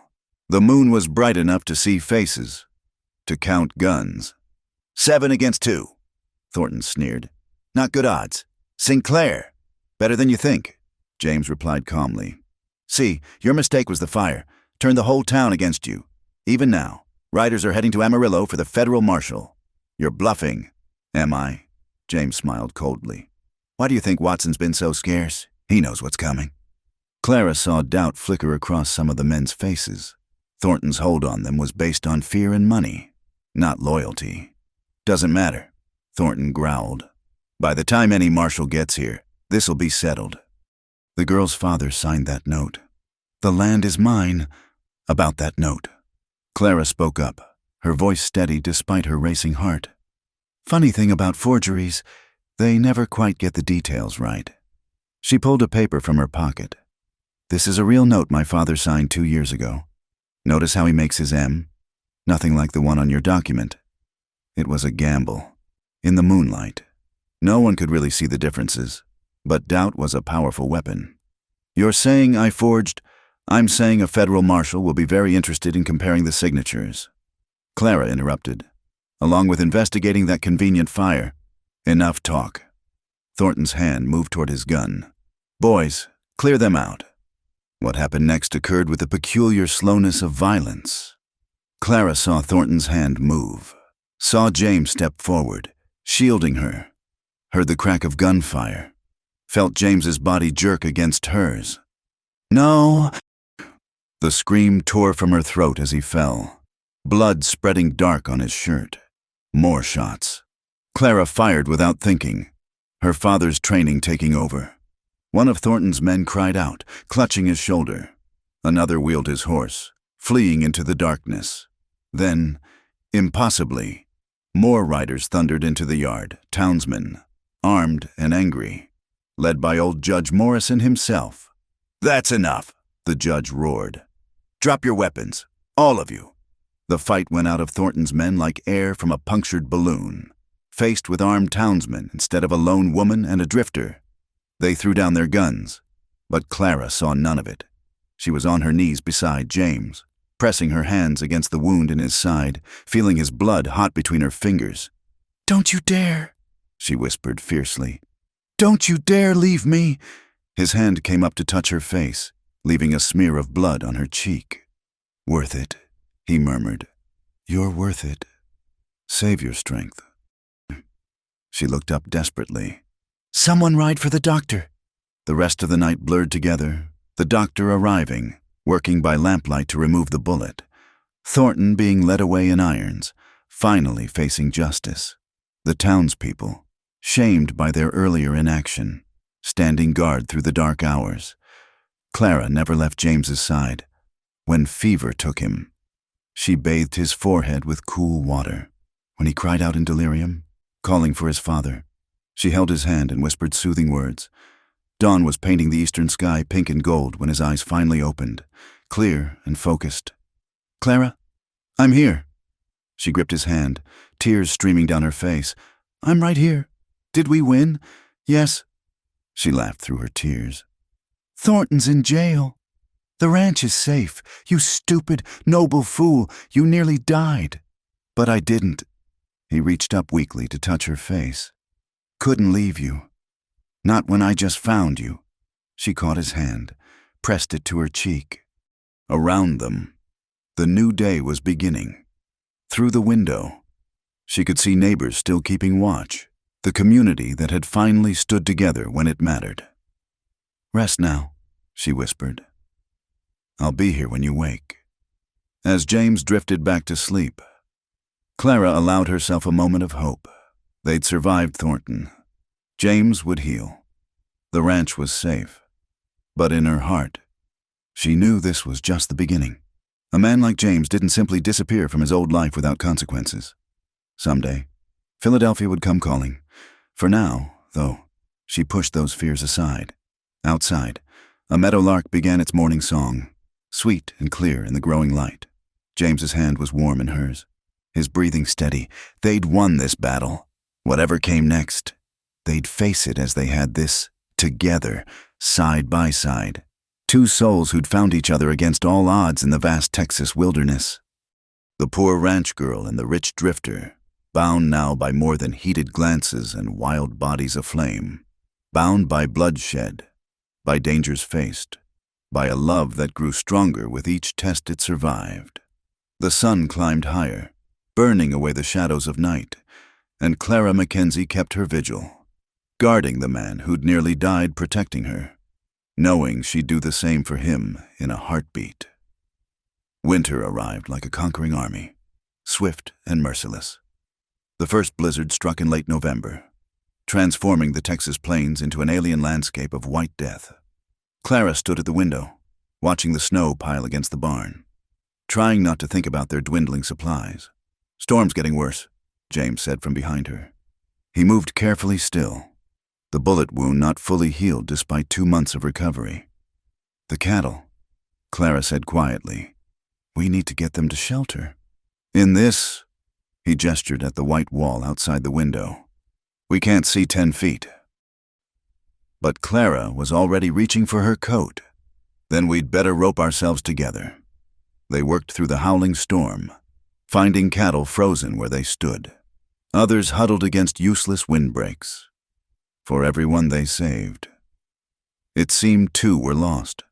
The moon was bright enough to see faces, to count guns. 7 against 2, Thornton sneered. "Not good odds. Sinclair, better than you think," James replied calmly. "See, your mistake was the fire. Turned the whole town against you. Even now, riders are heading to Amarillo for the federal marshal. You're bluffing." "Am I?" James smiled coldly. "Why do you think Watson's been so scarce? He knows what's coming." Clara saw doubt flicker across some of the men's faces. Thornton's hold on them was based on fear and money, not loyalty. "Doesn't matter," Thornton growled. "By the time any marshal gets here, this'll be settled." The girl's father signed that note. "The land is mine," about that note. Clara spoke up, her voice steady despite her racing heart. "Funny thing about forgeries, they never quite get the details right." She pulled a paper from her pocket. "This is a real note my father signed 2 years ago. Notice how he makes his M? Nothing like the one on your document." It was a gamble. In the moonlight, no one could really see the differences, but doubt was a powerful weapon. "You're saying I forged? I'm saying a federal marshal will be very interested in comparing the signatures." Clara interrupted. "Along with investigating that convenient fire." "Enough talk." Thornton's hand moved toward his gun. "Boys, clear them out." What happened next occurred with the peculiar slowness of violence. Clara saw Thornton's hand move, saw James step forward, shielding her, heard the crack of gunfire, felt James's body jerk against hers. "No!" The scream tore from her throat as he fell, blood spreading dark on his shirt. More shots. Clara fired without thinking, her father's training taking over. One of Thornton's men cried out, clutching his shoulder. Another wheeled his horse, fleeing into the darkness. Then, impossibly, more riders thundered into the yard, townsmen, armed and angry, led by old Judge Morrison himself. "That's enough," the judge roared. "Drop your weapons, all of you." The fight went out of Thornton's men like air from a punctured balloon. Faced with armed townsmen instead of a lone woman and a drifter, they threw down their guns, but Clara saw none of it. She was on her knees beside James, pressing her hands against the wound in his side, feeling his blood hot between her fingers. "Don't you dare," she whispered fiercely. "Don't you dare leave me." His hand came up to touch her face, leaving a smear of blood on her cheek. "Worth it," he murmured. "You're worth it. Save your strength." She looked up desperately. "Someone ride for the doctor." The rest of the night blurred together, the doctor arriving, working by lamplight to remove the bullet. Thornton being led away in irons, finally facing justice. The townspeople, shamed by their earlier inaction, standing guard through the dark hours. Clara never left James's side. When fever took him, she bathed his forehead with cool water. When he cried out in delirium, calling for his father, she held his hand and whispered soothing words. Dawn was painting the eastern sky pink and gold when his eyes finally opened, clear and focused. "Clara, I'm here." She gripped his hand, tears streaming down her face. "I'm right here. Did we win?" "Yes." She laughed through her tears. "Thornton's in jail. The ranch is safe. You stupid, noble fool. You nearly died." "But I didn't." He reached up weakly to touch her face. "Couldn't leave you. Not when I just found you." She caught his hand, pressed it to her cheek. Around them, the new day was beginning. Through the window, she could see neighbors still keeping watch, the community that had finally stood together when it mattered. "Rest now," she whispered. "I'll be here when you wake." As James drifted back to sleep, Clara allowed herself a moment of hope. They'd survived Thornton. James would heal. The ranch was safe. But in her heart, she knew this was just the beginning. A man like James didn't simply disappear from his old life without consequences. Someday, Philadelphia would come calling. For now, though, she pushed those fears aside. Outside, a meadowlark began its morning song, sweet and clear in the growing light. James's hand was warm in hers, his breathing steady. They'd won this battle. Whatever came next, they'd face it as they had this, together, side by side. Two souls who'd found each other against all odds in the vast Texas wilderness. The poor ranch girl and the rich drifter, bound now by more than heated glances and wild bodies aflame, bound by bloodshed, by dangers faced, by a love that grew stronger with each test it survived. The sun climbed higher, burning away the shadows of night, and Clara Mackenzie kept her vigil, guarding the man who'd nearly died protecting her, knowing she'd do the same for him in a heartbeat. Winter arrived like a conquering army, swift and merciless. The first blizzard struck in late November, transforming the Texas plains into an alien landscape of white death. Clara stood at the window, watching the snow pile against the barn, trying not to think about their dwindling supplies. "Storm's getting worse," James said from behind her. He moved carefully still, the bullet wound not fully healed despite 2 months of recovery. "The cattle," Clara said quietly. "We need to get them to shelter." "In this," he gestured at the white wall outside the window, "we can't see 10 feet. But Clara was already reaching for her coat. "Then we'd better rope ourselves together." They worked through the howling storm, finding cattle frozen where they stood. Others huddled against useless windbreaks. For everyone they saved, it seemed 2 were lost.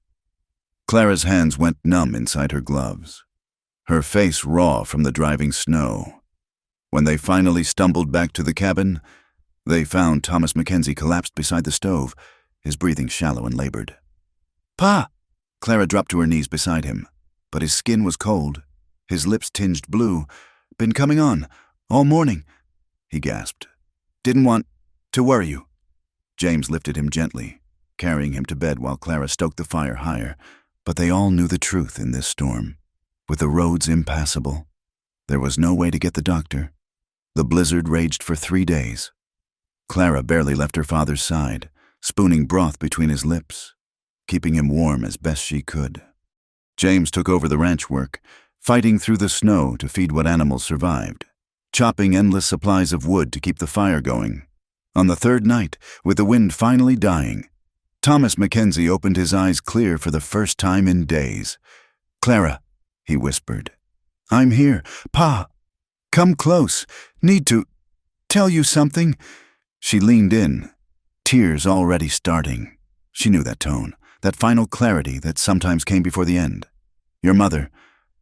Clara's hands went numb inside her gloves, her face raw from the driving snow. When they finally stumbled back to the cabin, they found Thomas Mackenzie collapsed beside the stove, his breathing shallow and labored. "Pa!" Clara dropped to her knees beside him, but his skin was cold, his lips tinged blue. "Been coming on, all morning," he gasped. "Didn't want to worry you." James lifted him gently, carrying him to bed while Clara stoked the fire higher. But they all knew the truth in this storm. With the roads impassable, there was no way to get the doctor. The blizzard raged for 3 days. Clara barely left her father's side, spooning broth between his lips, keeping him warm as best she could. James took over the ranch work, fighting through the snow to feed what animals survived, chopping endless supplies of wood to keep the fire going. On the 3rd night, with the wind finally dying, Thomas Mackenzie opened his eyes clear for the first time in days. "Clara," he whispered. "I'm here. Pa, come close. Need to tell you something." She leaned in, tears already starting. She knew that tone, that final clarity that sometimes came before the end. "Your mother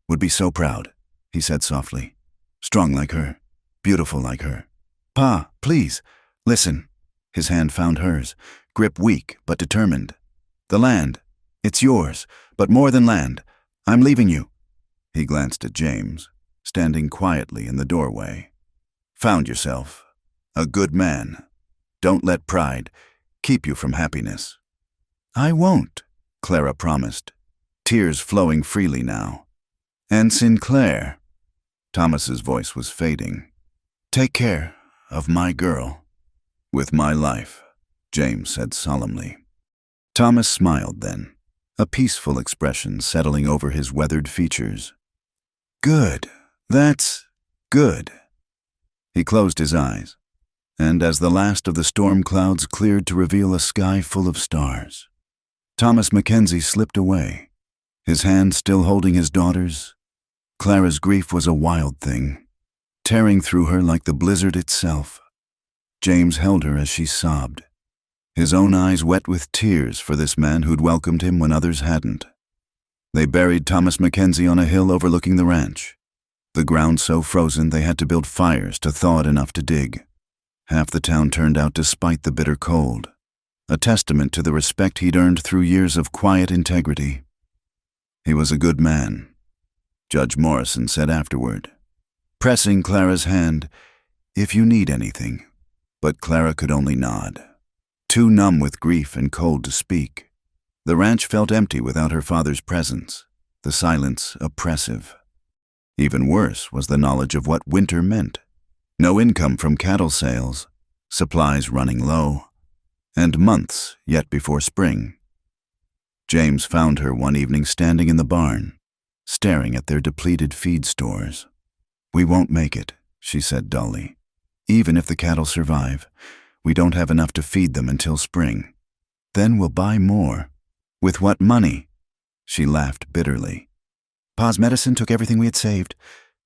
would be so proud," he said softly. "Strong like her, beautiful like her. Pa, please, listen." His hand found hers, grip weak but determined. "The land, It's yours, but more than land. I'm leaving you." He glanced at James, standing quietly in the doorway. "Found yourself. A good man. Don't let pride keep you from happiness." "I won't," Clara promised, tears flowing freely now. "And Sinclair," Thomas's voice was fading, "take care of my girl." "With my life," James said solemnly. Thomas smiled then, a peaceful expression settling over his weathered features. "Good. That's good." He closed his eyes, and as the last of the storm clouds cleared to reveal a sky full of stars, Thomas Mackenzie slipped away, his hand still holding his daughter's. Clara's grief was a wild thing, tearing through her like the blizzard itself. James held her as she sobbed, his own eyes wet with tears for this man who'd welcomed him when others hadn't. They buried Thomas Mackenzie on a hill overlooking the ranch, the ground so frozen they had to build fires to thaw it enough to dig. Half the town turned out despite the bitter cold, a testament to the respect he'd earned through years of quiet integrity. He was a good man, Judge Morrison said afterward, pressing Clara's hand, "If you need anything." But Clara could only nod, too numb with grief and cold to speak. The ranch felt empty without her father's presence, the silence oppressive. Even worse was the knowledge of what winter meant. No income from cattle sales, supplies running low, and months yet before spring. James found her one evening standing in the barn, staring at their depleted feed stores. "We won't make it," she said dully. "Even if the cattle survive, we don't have enough to feed them until spring. Then we'll buy more." "With what money?" She laughed bitterly. "Pa's medicine took everything we had saved."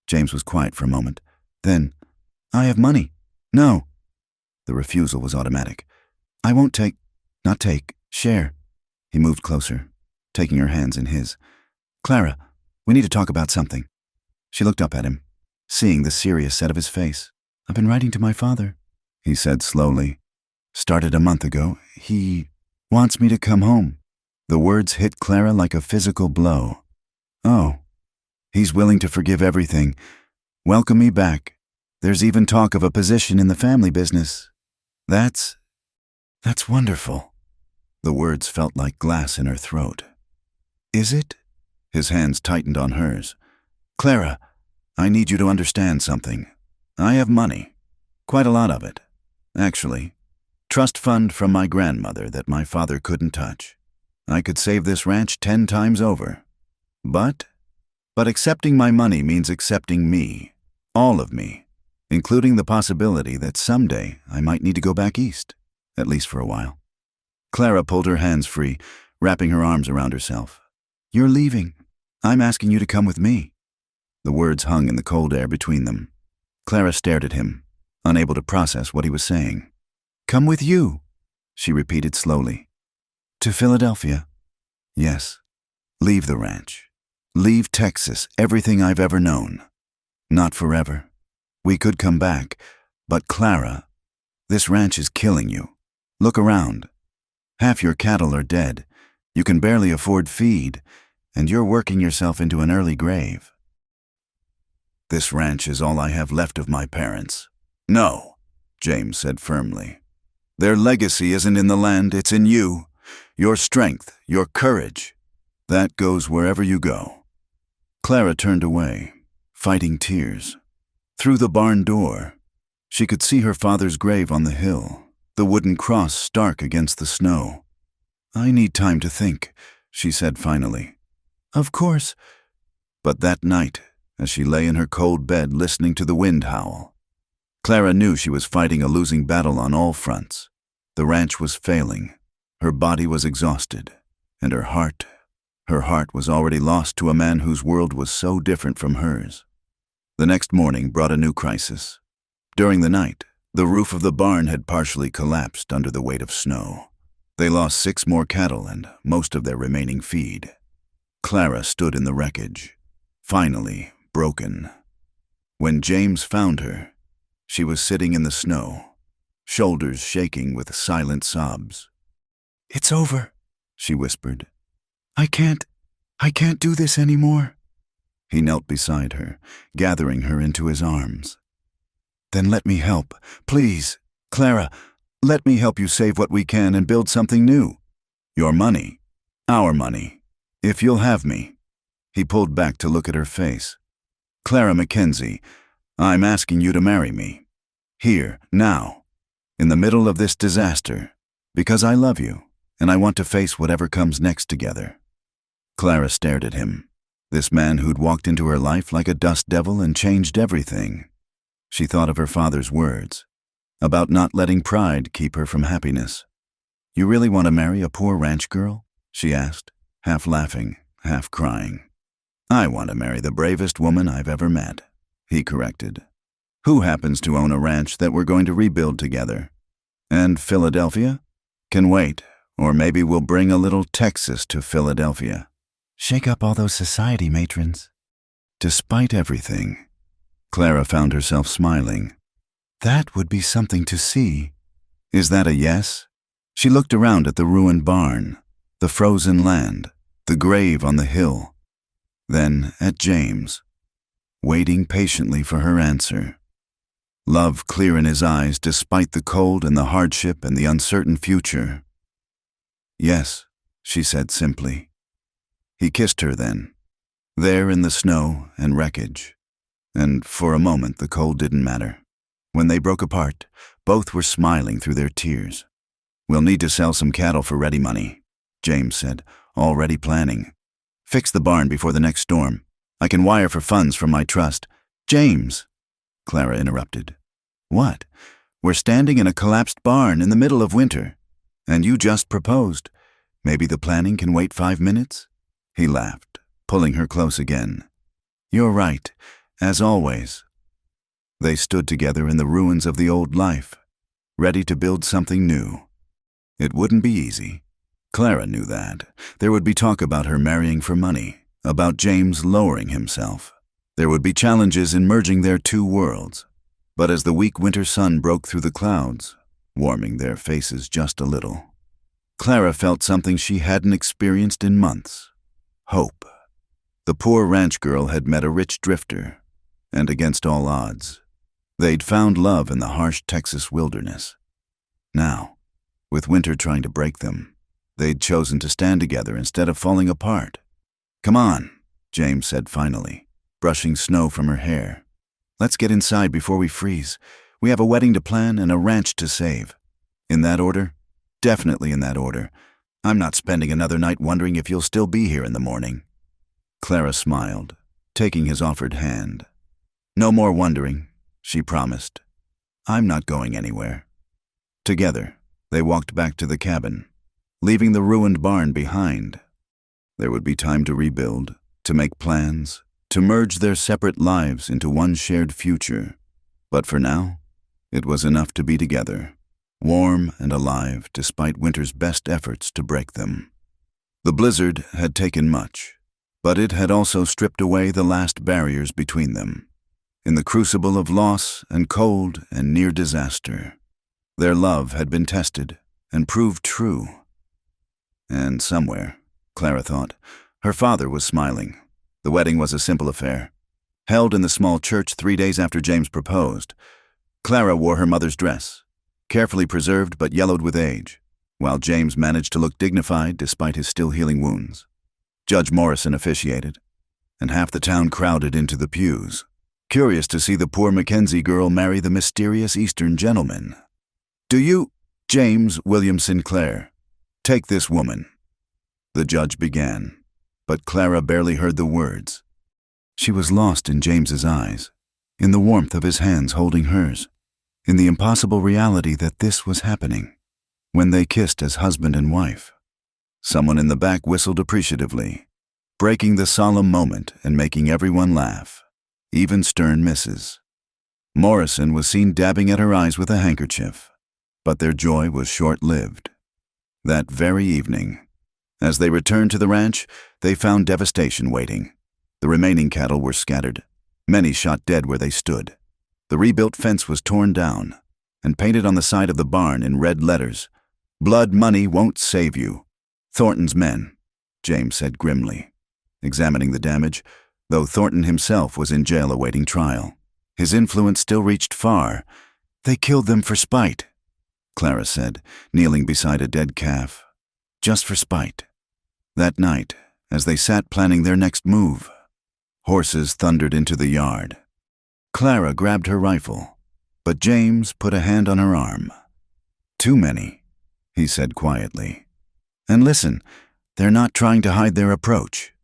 James was quiet for a moment. Then, "I have money." "No." The refusal was automatic. "I won't share." He moved closer, taking her hands in his. "Clara, we need to talk about something." She looked up at him, seeing the serious set of his face. "I've been writing to my father," he said slowly. "Started a month ago. He wants me to come home." The words hit Clara like a physical blow. "Oh, he's willing to forgive everything. Welcome me back. There's even talk of a position in the family business. That's wonderful." The words felt like glass in her throat. "Is it?" His hands tightened on hers. "Clara, I need you to understand something. I have money. Quite a lot of it, actually. Trust fund from my grandmother that my father couldn't touch. I could save this ranch 10 times over. But accepting my money means accepting me, all of me, including the possibility that someday I might need to go back east, at least for a while." Clara pulled her hands free, wrapping her arms around herself. "You're leaving. I'm asking you to come with me." The words hung in the cold air between them. Clara stared at him, unable to process what he was saying. "Come with you," she repeated slowly. "To Philadelphia?" "Yes. Leave the ranch. Leave Texas, everything I've ever known. Not forever. We could come back, but Clara, this ranch is killing you. Look around. Half your cattle are dead. You can barely afford feed, and you're working yourself into an early grave. This ranch is all I have left of my parents." "No," James said firmly. "Their legacy isn't in the land, it's in you. Your strength, your courage. That goes wherever you go." Clara turned away, fighting tears. Through the barn door, she could see her father's grave on the hill, the wooden cross stark against the snow. "I need time to think," she said finally. "Of course." But that night, as she lay in her cold bed listening to the wind howl, Clara knew she was fighting a losing battle on all fronts. The ranch was failing, her body was exhausted, and her heart was already lost to a man whose world was so different from hers. The next morning brought a new crisis. During the night, the roof of the barn had partially collapsed under the weight of snow. They lost 6 more cattle and most of their remaining feed. Clara stood in the wreckage, finally broken. When James found her, she was sitting in the snow, shoulders shaking with silent sobs. "It's over," she whispered. I can't do this anymore." He knelt beside her, gathering her into his arms. "Then let me help. Please, Clara, let me help you save what we can and build something new. Your money. Our money. If you'll have me." He pulled back to look at her face. "Clara Mackenzie, I'm asking you to marry me. Here, now, in the middle of this disaster, because I love you, and I want to face whatever comes next together." Clara stared at him, this man who'd walked into her life like a dust devil and changed everything. She thought of her father's words, about not letting pride keep her from happiness. "You really want to marry a poor ranch girl?" she asked, half laughing, half crying. "I want to marry the bravest woman I've ever met," he corrected. "Who happens to own a ranch that we're going to rebuild together? And Philadelphia? Can wait, or maybe we'll bring a little Texas to Philadelphia. Shake up all those society matrons." Despite everything, Clara found herself smiling. That would be something to see. Is that a yes? She looked around at the ruined barn, the frozen land, the grave on the hill. Then at James, waiting patiently for her answer. Love clear in his eyes despite the cold and the hardship and the uncertain future. "Yes," she said simply. He kissed her then, there in the snow and wreckage. And for a moment the cold didn't matter. When they broke apart, both were smiling through their tears. "We'll need to sell some cattle for ready money," James said, already planning. "Fix the barn before the next storm. I can wire for funds from my trust." "James," Clara interrupted. "What? We're standing in a collapsed barn in the middle of winter. And you just proposed. Maybe the planning can wait 5 minutes?" He laughed, pulling her close again. "You're right, as always." They stood together in the ruins of the old life, ready to build something new. It wouldn't be easy. Clara knew that. There would be talk about her marrying for money, about James lowering himself. There would be challenges in merging their two worlds. But as the weak winter sun broke through the clouds, warming their faces just a little, Clara felt something she hadn't experienced in months. Hope. The poor ranch girl had met a rich drifter, and against all odds, they'd found love in the harsh Texas wilderness. Now, with winter trying to break them, they'd chosen to stand together instead of falling apart. "Come on," James said finally, brushing snow from her hair. "Let's get inside before we freeze. We have a wedding to plan and a ranch to save." "In that order?" "Definitely in that order. I'm not spending another night wondering if you'll still be here in the morning." Clara smiled, taking his offered hand. "No more wondering," she promised. "I'm not going anywhere." Together, they walked back to the cabin, leaving the ruined barn behind. There would be time to rebuild, to make plans, to merge their separate lives into one shared future. But for now, it was enough to be together, warm and alive despite winter's best efforts to break them. The blizzard had taken much, but it had also stripped away the last barriers between them. In the crucible of loss and cold and near disaster, their love had been tested and proved true. And somewhere, Clara thought, her father was smiling. The wedding was a simple affair, held in the small church 3 days after James proposed. Clara wore her mother's dress, carefully preserved but yellowed with age, while James managed to look dignified despite his still healing wounds. Judge Morrison officiated, and half the town crowded into the pews, curious to see the poor Mackenzie girl marry the mysterious Eastern gentleman. "Do you, James William Sinclair, take this woman?" The judge began, but Clara barely heard the words. She was lost in James's eyes, in the warmth of his hands holding hers, in the impossible reality that this was happening, when they kissed as husband and wife. Someone in the back whistled appreciatively, breaking the solemn moment and making everyone laugh, even stern misses. Morrison was seen dabbing at her eyes with a handkerchief, but their joy was short-lived. That very evening, as they returned to the ranch, they found devastation waiting. The remaining cattle were scattered, many shot dead where they stood. The rebuilt fence was torn down and painted on the side of the barn in red letters, "Blood money won't save you. Thornton's men, James said grimly, examining the damage, though Thornton himself was in jail awaiting trial. His influence still reached far. They killed them for spite, Clara said, kneeling beside a dead calf. Just for spite. That night, as they sat planning their next move, horses thundered into the yard. Clara grabbed her rifle, but James put a hand on her arm. Too many, he said quietly. And listen, they're not trying to hide their approach.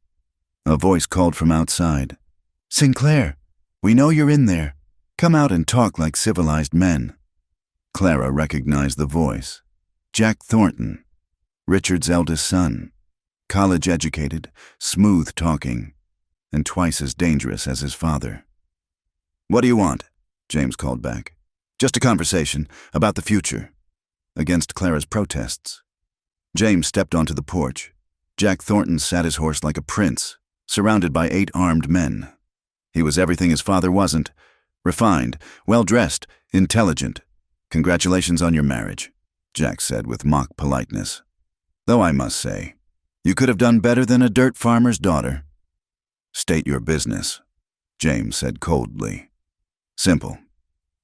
A voice called from outside. Sinclair, we know you're in there. Come out and talk like civilized men. Clara recognized the voice. Jack Thornton, Richard's eldest son. College-educated, smooth-talking, and twice as dangerous as his father. What do you want? James called back. Just a conversation about the future. Against Clara's protests. James stepped onto the porch. Jack Thornton sat his horse like a prince, surrounded by 8 armed men. He was everything his father wasn't. Refined, well-dressed, intelligent. Congratulations on your marriage, Jack said with mock politeness. Though I must say, you could have done better than a dirt farmer's daughter. State your business, James said coldly. Simple.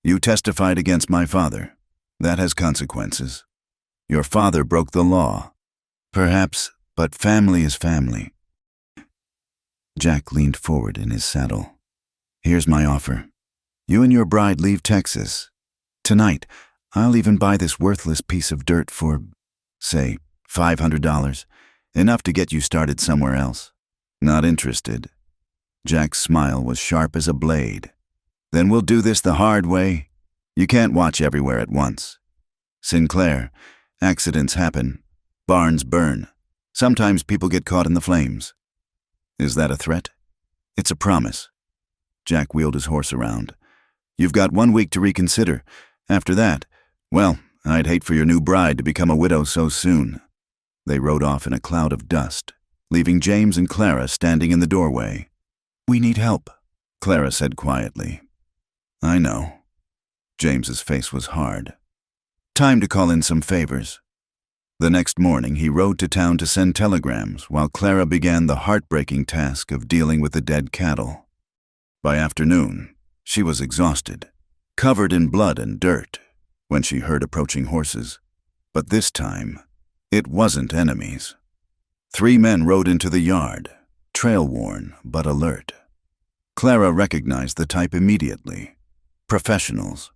You testified against my father. That has consequences. Your father broke the law. Perhaps, but family is family. Jack leaned forward in his saddle. Here's my offer. You and your bride leave Texas. Tonight, I'll even buy this worthless piece of dirt for, say, $500. Enough to get you started somewhere else. Not interested. Jack's smile was sharp as a blade. Then we'll do this the hard way. You can't watch everywhere at once. Sinclair, accidents happen. Barns burn. Sometimes people get caught in the flames. Is that a threat? It's a promise. Jack wheeled his horse around. You've got 1 week to reconsider. After that, well, I'd hate for your new bride to become a widow so soon. They rode off in a cloud of dust, leaving James and Clara standing in the doorway. We need help, Clara said quietly. I know. James's face was hard. Time to call in some favors. The next morning, he rode to town to send telegrams while Clara began the heartbreaking task of dealing with the dead cattle. By afternoon, she was exhausted, covered in blood and dirt, when she heard approaching horses. But this time, it wasn't enemies. 3 men rode into the yard, trail-worn but alert. Clara recognized the type immediately. Professionals.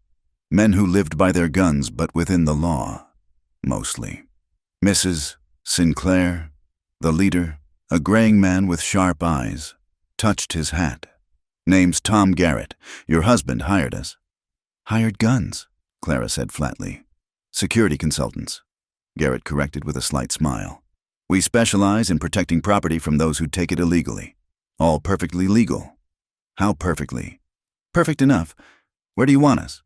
Men who lived by their guns but within the law, mostly. Mrs. Sinclair, the leader, a graying man with sharp eyes, touched his hat. Name's Tom Garrett. Your husband hired us. Hired guns, Clara said flatly. Security consultants, Garrett corrected with a slight smile. We specialize in protecting property from those who take it illegally. All perfectly legal. How perfectly? Perfect enough. Where do you want us?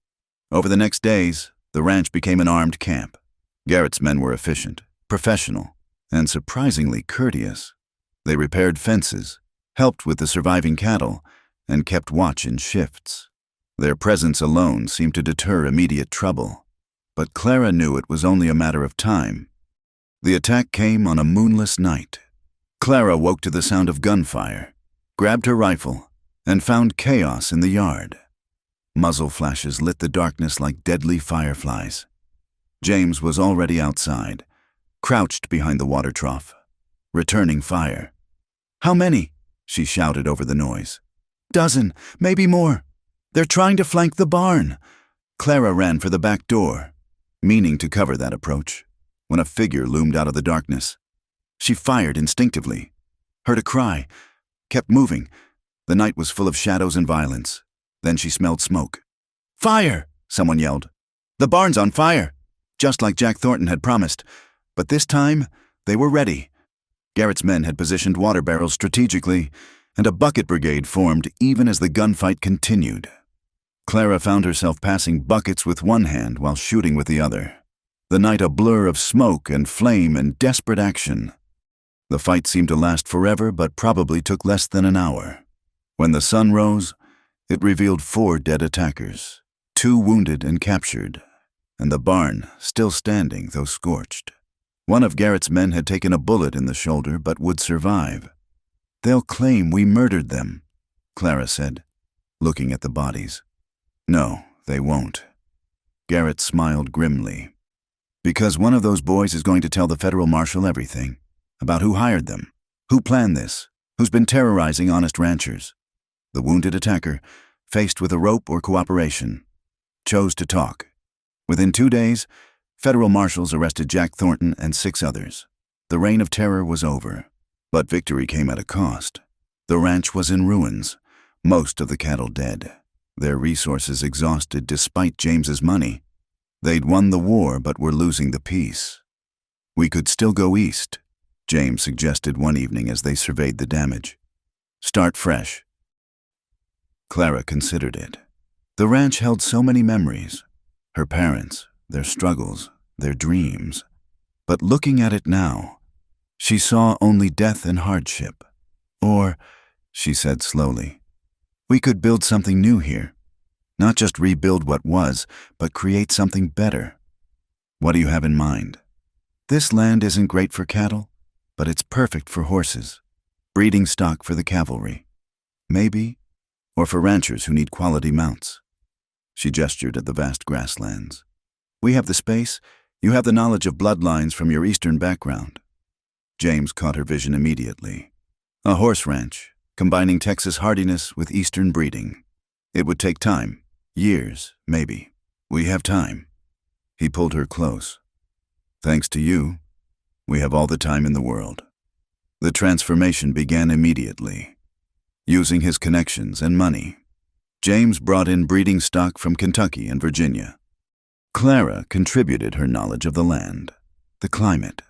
Over the next days, the ranch became an armed camp. Garrett's men were efficient, professional, and surprisingly courteous. They repaired fences, helped with the surviving cattle, and kept watch in shifts. Their presence alone seemed to deter immediate trouble, but Clara knew it was only a matter of time. The attack came on a moonless night. Clara woke to the sound of gunfire, grabbed her rifle, and found chaos in the yard. Muzzle flashes lit the darkness like deadly fireflies. James was already outside, crouched behind the water trough, returning fire. How many? She shouted over the noise. Dozen, maybe more. They're trying to flank the barn. Clara ran for the back door, meaning to cover that approach, when a figure loomed out of the darkness. She fired instinctively, heard a cry, kept moving. The night was full of shadows and violence. Then she smelled smoke. Fire! Someone yelled. The barn's on fire! Just like Jack Thornton had promised. But this time, they were ready. Garrett's men had positioned water barrels strategically, and a bucket brigade formed even as the gunfight continued. Clara found herself passing buckets with one hand while shooting with the other. The night a blur of smoke and flame and desperate action. The fight seemed to last forever, but probably took less than an hour. When the sun rose, it revealed 4 dead attackers, 2 wounded and captured, and the barn still standing though scorched. One of Garrett's men had taken a bullet in the shoulder but would survive. "They'll claim we murdered them," Clara said, looking at the bodies. "No, they won't." Garrett smiled grimly. "Because one of those boys is going to tell the federal marshal everything, about who hired them, who planned this, who's been terrorizing honest ranchers." The wounded attacker, faced with a rope or cooperation, chose to talk. Within 2 days, federal marshals arrested Jack Thornton and 6 others. The reign of terror was over, but victory came at a cost. The ranch was in ruins, most of the cattle dead, their resources exhausted despite James's money. They'd won the war but were losing the peace. "We could still go east," James suggested one evening as they surveyed the damage. "Start fresh." Clara considered it. The ranch held so many memories. Her parents, their struggles, their dreams. But looking at it now, she saw only death and hardship. "Or," she said slowly, "we could build something new here. Not just rebuild what was, but create something better." "What do you have in mind?" "This land isn't great for cattle, but it's perfect for horses. Breeding stock for the cavalry. Maybe, or for ranchers who need quality mounts." She gestured at the vast grasslands. "We have the space, you have the knowledge of bloodlines from your eastern background." James caught her vision immediately. A horse ranch, combining Texas hardiness with eastern breeding. It would take time, years, maybe. "We have time." He pulled her close. "Thanks to you, we have all the time in the world." The transformation began immediately. Using his connections and money, James brought in breeding stock from Kentucky and Virginia. Clara contributed her knowledge of the land, the climate,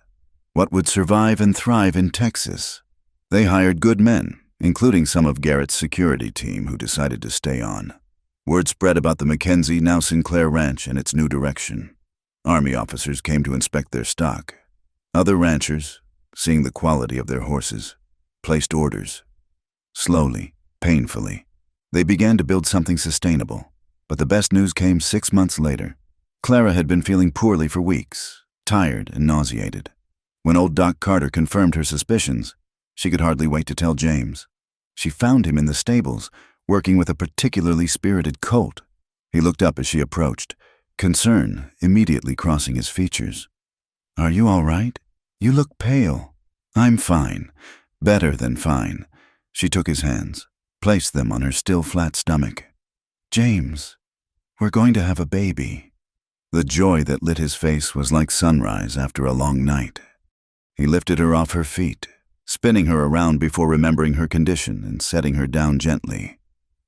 what would survive and thrive in Texas. They hired good men, including some of Garrett's security team who decided to stay on. Word spread about the Mackenzie, now Sinclair Ranch, and its new direction. Army officers came to inspect their stock. Other ranchers, seeing the quality of their horses, placed orders. Slowly, painfully, they began to build something sustainable. But the best news came 6 months later. Clara had been feeling poorly for weeks, tired and nauseated. When old Doc Carter confirmed her suspicions, she could hardly wait to tell James. She found him in the stables, working with a particularly spirited colt. He looked up as she approached, concern immediately crossing his features. "Are you all right? You look pale." "I'm fine. Better than fine." She took his hands, placed them on her still flat stomach. "James, we're going to have a baby." The joy that lit his face was like sunrise after a long night. He lifted her off her feet, spinning her around before remembering her condition and setting her down gently.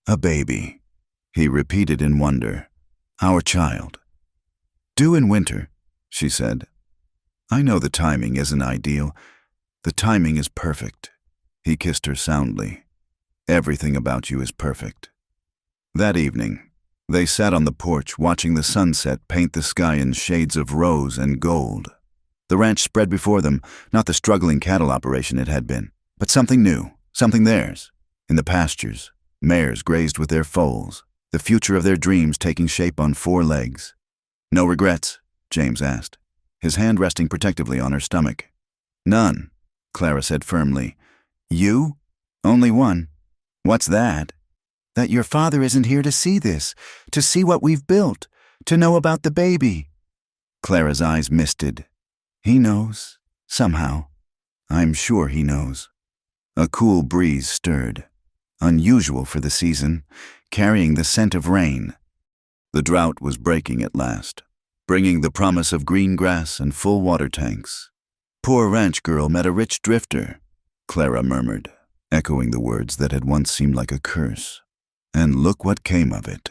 "A baby," he repeated in wonder. "Our child." "Due in winter," she said. "I know the timing isn't ideal. The timing is perfect." He kissed her soundly. "Everything about you is perfect." That evening, they sat on the porch watching the sunset paint the sky in shades of rose and gold. The ranch spread before them, not the struggling cattle operation it had been, but something new, something theirs. In the pastures, mares grazed with their foals, the future of their dreams taking shape on 4 legs. "No regrets?" James asked, his hand resting protectively on her stomach. "None," Clara said firmly. "You? Only one. What's that?" "That your father isn't here to see this, to see what we've built, to know about the baby." Clara's eyes misted. "He knows, somehow. I'm sure he knows." A cool breeze stirred, unusual for the season, carrying the scent of rain. The drought was breaking at last, bringing the promise of green grass and full water tanks. "Poor ranch girl met a rich drifter," Clara murmured, echoing the words that had once seemed like a curse. "And look what came of it,"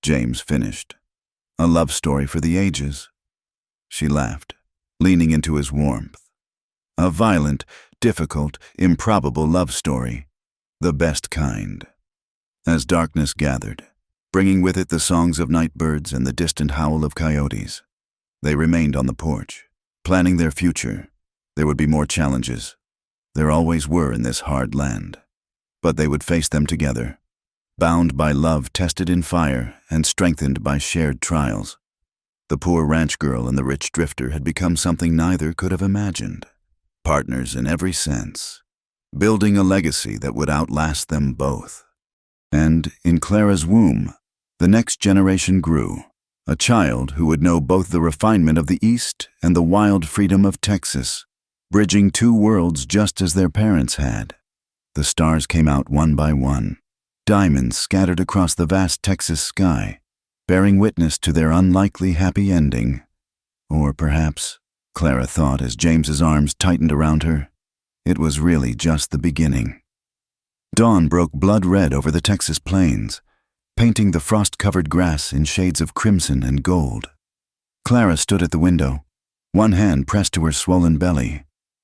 James finished. "A love story for the ages." She laughed, leaning into his warmth. "A violent, difficult, improbable love story. The best kind." As darkness gathered, bringing with it the songs of night birds and the distant howl of coyotes, they remained on the porch, planning their future. There would be more challenges. There always were in this hard land. But they would face them together, bound by love tested in fire and strengthened by shared trials. The poor ranch girl and the rich drifter had become something neither could have imagined. Partners in every sense, building a legacy that would outlast them both. And in Clara's womb, the next generation grew, a child who would know both the refinement of the East and the wild freedom of Texas, bridging two worlds just as their parents had. The stars came out one by one, diamonds scattered across the vast Texas sky, bearing witness to their unlikely happy ending. Or perhaps, Clara thought as James's arms tightened around her, it was really just the beginning. Dawn broke blood red over the Texas plains, painting the frost-covered grass in shades of crimson and gold. Clara stood at the window, one hand pressed to her swollen belly,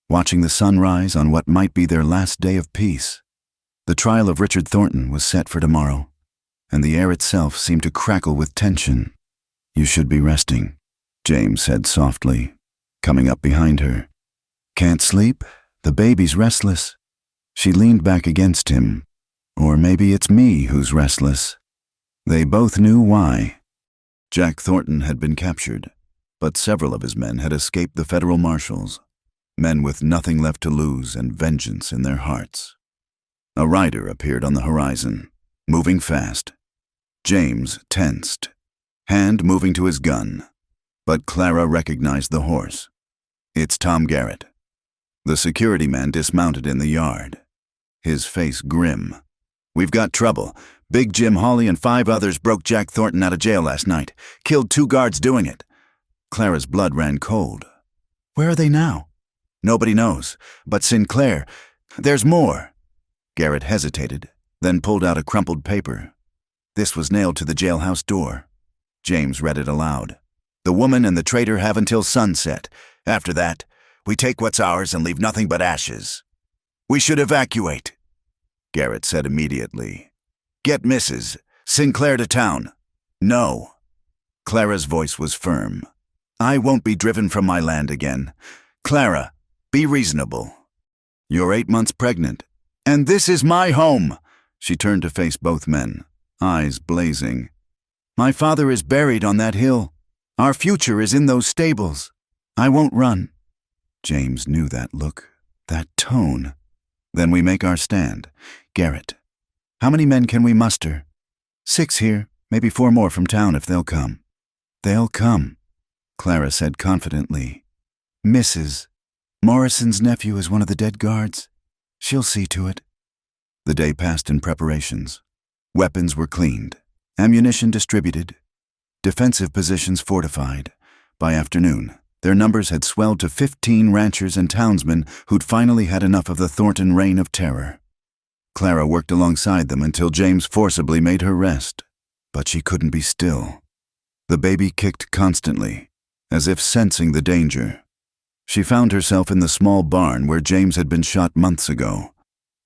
watching the sun rise on what might be their last day of peace. The trial of Richard Thornton was set for tomorrow, and the air itself seemed to crackle with tension. "You should be resting," James said softly, coming up behind her. "Can't sleep? The baby's restless." She leaned back against him. "Or maybe it's me who's restless." They both knew why. Jack Thornton had been captured, but several of his men had escaped the federal marshals, men with nothing left to lose and vengeance in their hearts. A rider appeared on the horizon, moving fast. James tensed, hand moving to his gun, but Clara recognized the horse. "It's Tom Garrett." The security man dismounted in the yard, his face grim. "We've got trouble. Big Jim Hawley and 5 others broke Jack Thornton out of jail last night, killed 2 guards doing it." Clara's blood ran cold. "Where are they now?" "Nobody knows, but Sinclair, there's more." Garrett hesitated, then pulled out a crumpled paper. "This was nailed to the jailhouse door." James read it aloud. "The woman and the traitor have until sunset. After that, we take what's ours and leave nothing but ashes. We should evacuate." Garrett said immediately. "Get Mrs. Sinclair to town." "No." Clara's voice was firm. "I won't be driven from my land again. Clara, be reasonable. You're 8 months pregnant, and this is my home." She turned to face both men, eyes blazing. "My father is buried on that hill. Our future is in those stables. I won't run." James knew that look, that tone. "Then we make our stand. Garrett, how many men can we muster?" 6 here, maybe 4 more from town if they'll come." "They'll come," Clara said confidently. "Mrs. Morrison's nephew is one of the dead guards. She'll see to it." The day passed in preparations. Weapons were cleaned, ammunition distributed, defensive positions fortified. By afternoon, their numbers had swelled to 15 ranchers and townsmen who'd finally had enough of the Thornton reign of terror. Clara worked alongside them until James forcibly made her rest, but she couldn't be still. The baby kicked constantly, as if sensing the danger. She found herself in the small barn where James had been shot months ago,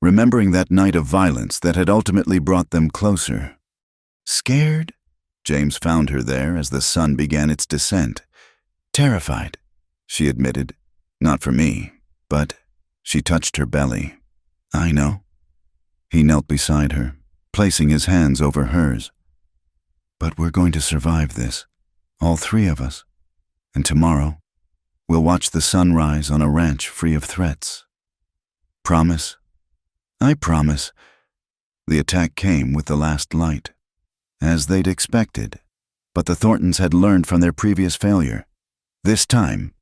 remembering that night of violence that had ultimately brought them closer. "Scared?" James found her there as the sun began its descent. "Terrified," she admitted. "Not for me, but..." She touched her belly. "I know." He knelt beside her, placing his hands over hers. "But we're going to survive this, all 3 of us. And tomorrow, we'll watch the sun rise on a ranch free of threats. Promise?" "I promise." The attack came with the last light, as they'd expected, but the Thorntons had learned from their previous failure. This time,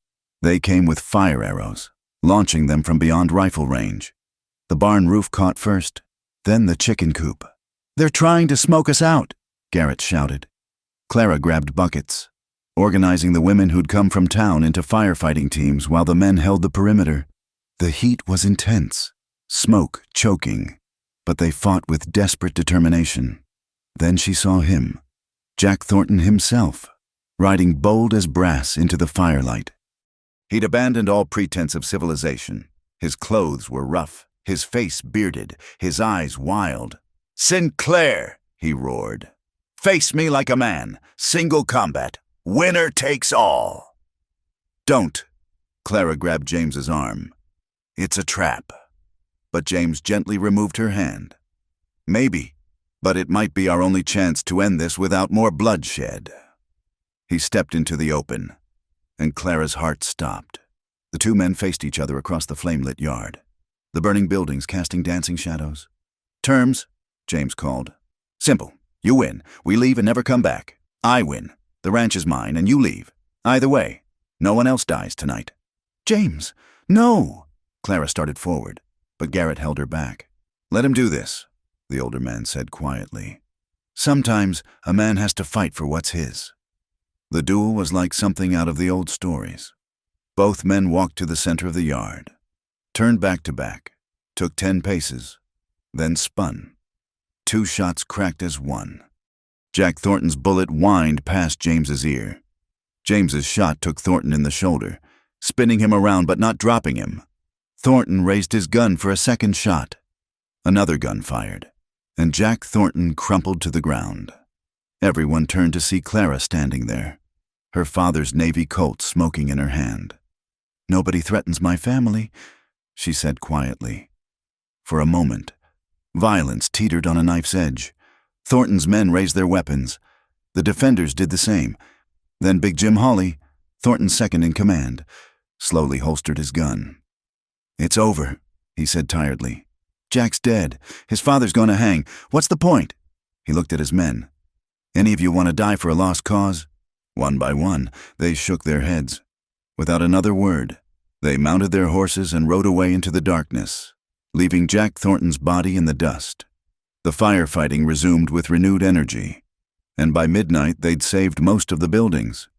they came with fire arrows, launching them from beyond rifle range. The barn roof caught first, then the chicken coop. "They're trying to smoke us out," Garrett shouted. Clara grabbed buckets, organizing the women who'd come from town into firefighting teams while the men held the perimeter. The heat was intense, smoke choking, but they fought with desperate determination. Then she saw him, Jack Thornton himself, riding bold as brass into the firelight. He'd abandoned all pretense of civilization. His clothes were rough, his face bearded, his eyes wild. "Sinclair!" he roared. "Face me like a man, single combat, winner takes all." "Don't." Clara grabbed James's arm. "It's a trap." But James gently removed her hand. "Maybe, but it might be our only chance to end this without more bloodshed." He stepped into the open, and Clara's heart stopped. The two men faced each other across the flame-lit yard, the burning buildings casting dancing shadows. "Terms," James called. "Simple. You win. We leave and never come back. I win. The ranch is mine, and you leave. Either way, no one else dies tonight." "James, no!" Clara started forward, but Garrett held her back. "Let him do this," the older man said quietly. "Sometimes a man has to fight for what's his." The duel was like something out of the old stories. Both men walked to the center of the yard, turned back to back, took 10 paces, then spun. 2 shots cracked as one. Jack Thornton's bullet whined past James's ear. James's shot took Thornton in the shoulder, spinning him around but not dropping him. Thornton raised his gun for a second shot. Another gun fired, and Jack Thornton crumpled to the ground. Everyone turned to see Clara standing there, her father's Navy Colt smoking in her hand. "Nobody threatens my family," she said quietly. For a moment, violence teetered on a knife's edge. Thornton's men raised their weapons. The defenders did the same. Then Big Jim Hawley, Thornton's second in command, slowly holstered his gun. "It's over," he said tiredly. "Jack's dead. His father's going to hang. What's the point?" He looked at his men. "Any of you want to die for a lost cause?" One by one, they shook their heads. Without another word, they mounted their horses and rode away into the darkness, leaving Jack Thornton's body in the dust. The firefighting resumed with renewed energy, and by midnight they'd saved most of the buildings.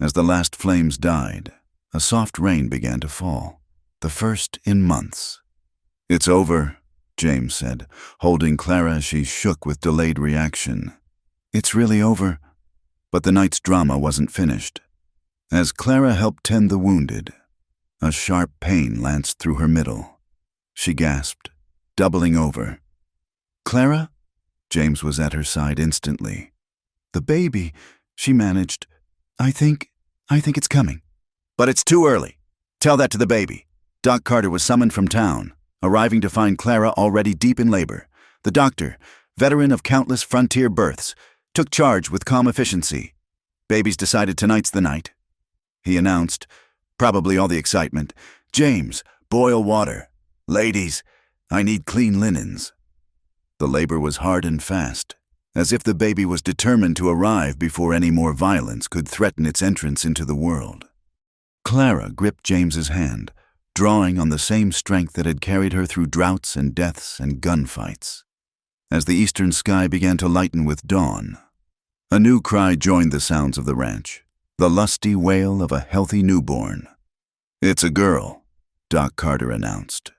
As the last flames died, a soft rain began to fall, the first in months. "It's over," James said, holding Clara as she shook with delayed reaction. "It's really over." But the night's drama wasn't finished. As Clara helped tend the wounded, a sharp pain lanced through her middle. She gasped, doubling over. "Clara?" James was at her side instantly. "The baby," she managed. I think it's coming." "But it's too early. Tell that to the baby." Doc Carter was summoned from town, arriving to find Clara already deep in labor. The doctor, veteran of countless frontier births, took charge with calm efficiency. "Baby's decided tonight's the night," he announced, probably all the excitement. "James, boil water. Ladies, I need clean linens." The labor was hard and fast, as if the baby was determined to arrive before any more violence could threaten its entrance into the world. Clara gripped James's hand, drawing on the same strength that had carried her through droughts and deaths and gunfights. As the eastern sky began to lighten with dawn, a new cry joined the sounds of the ranch, the lusty wail of a healthy newborn. "It's a girl," Doc Carter announced,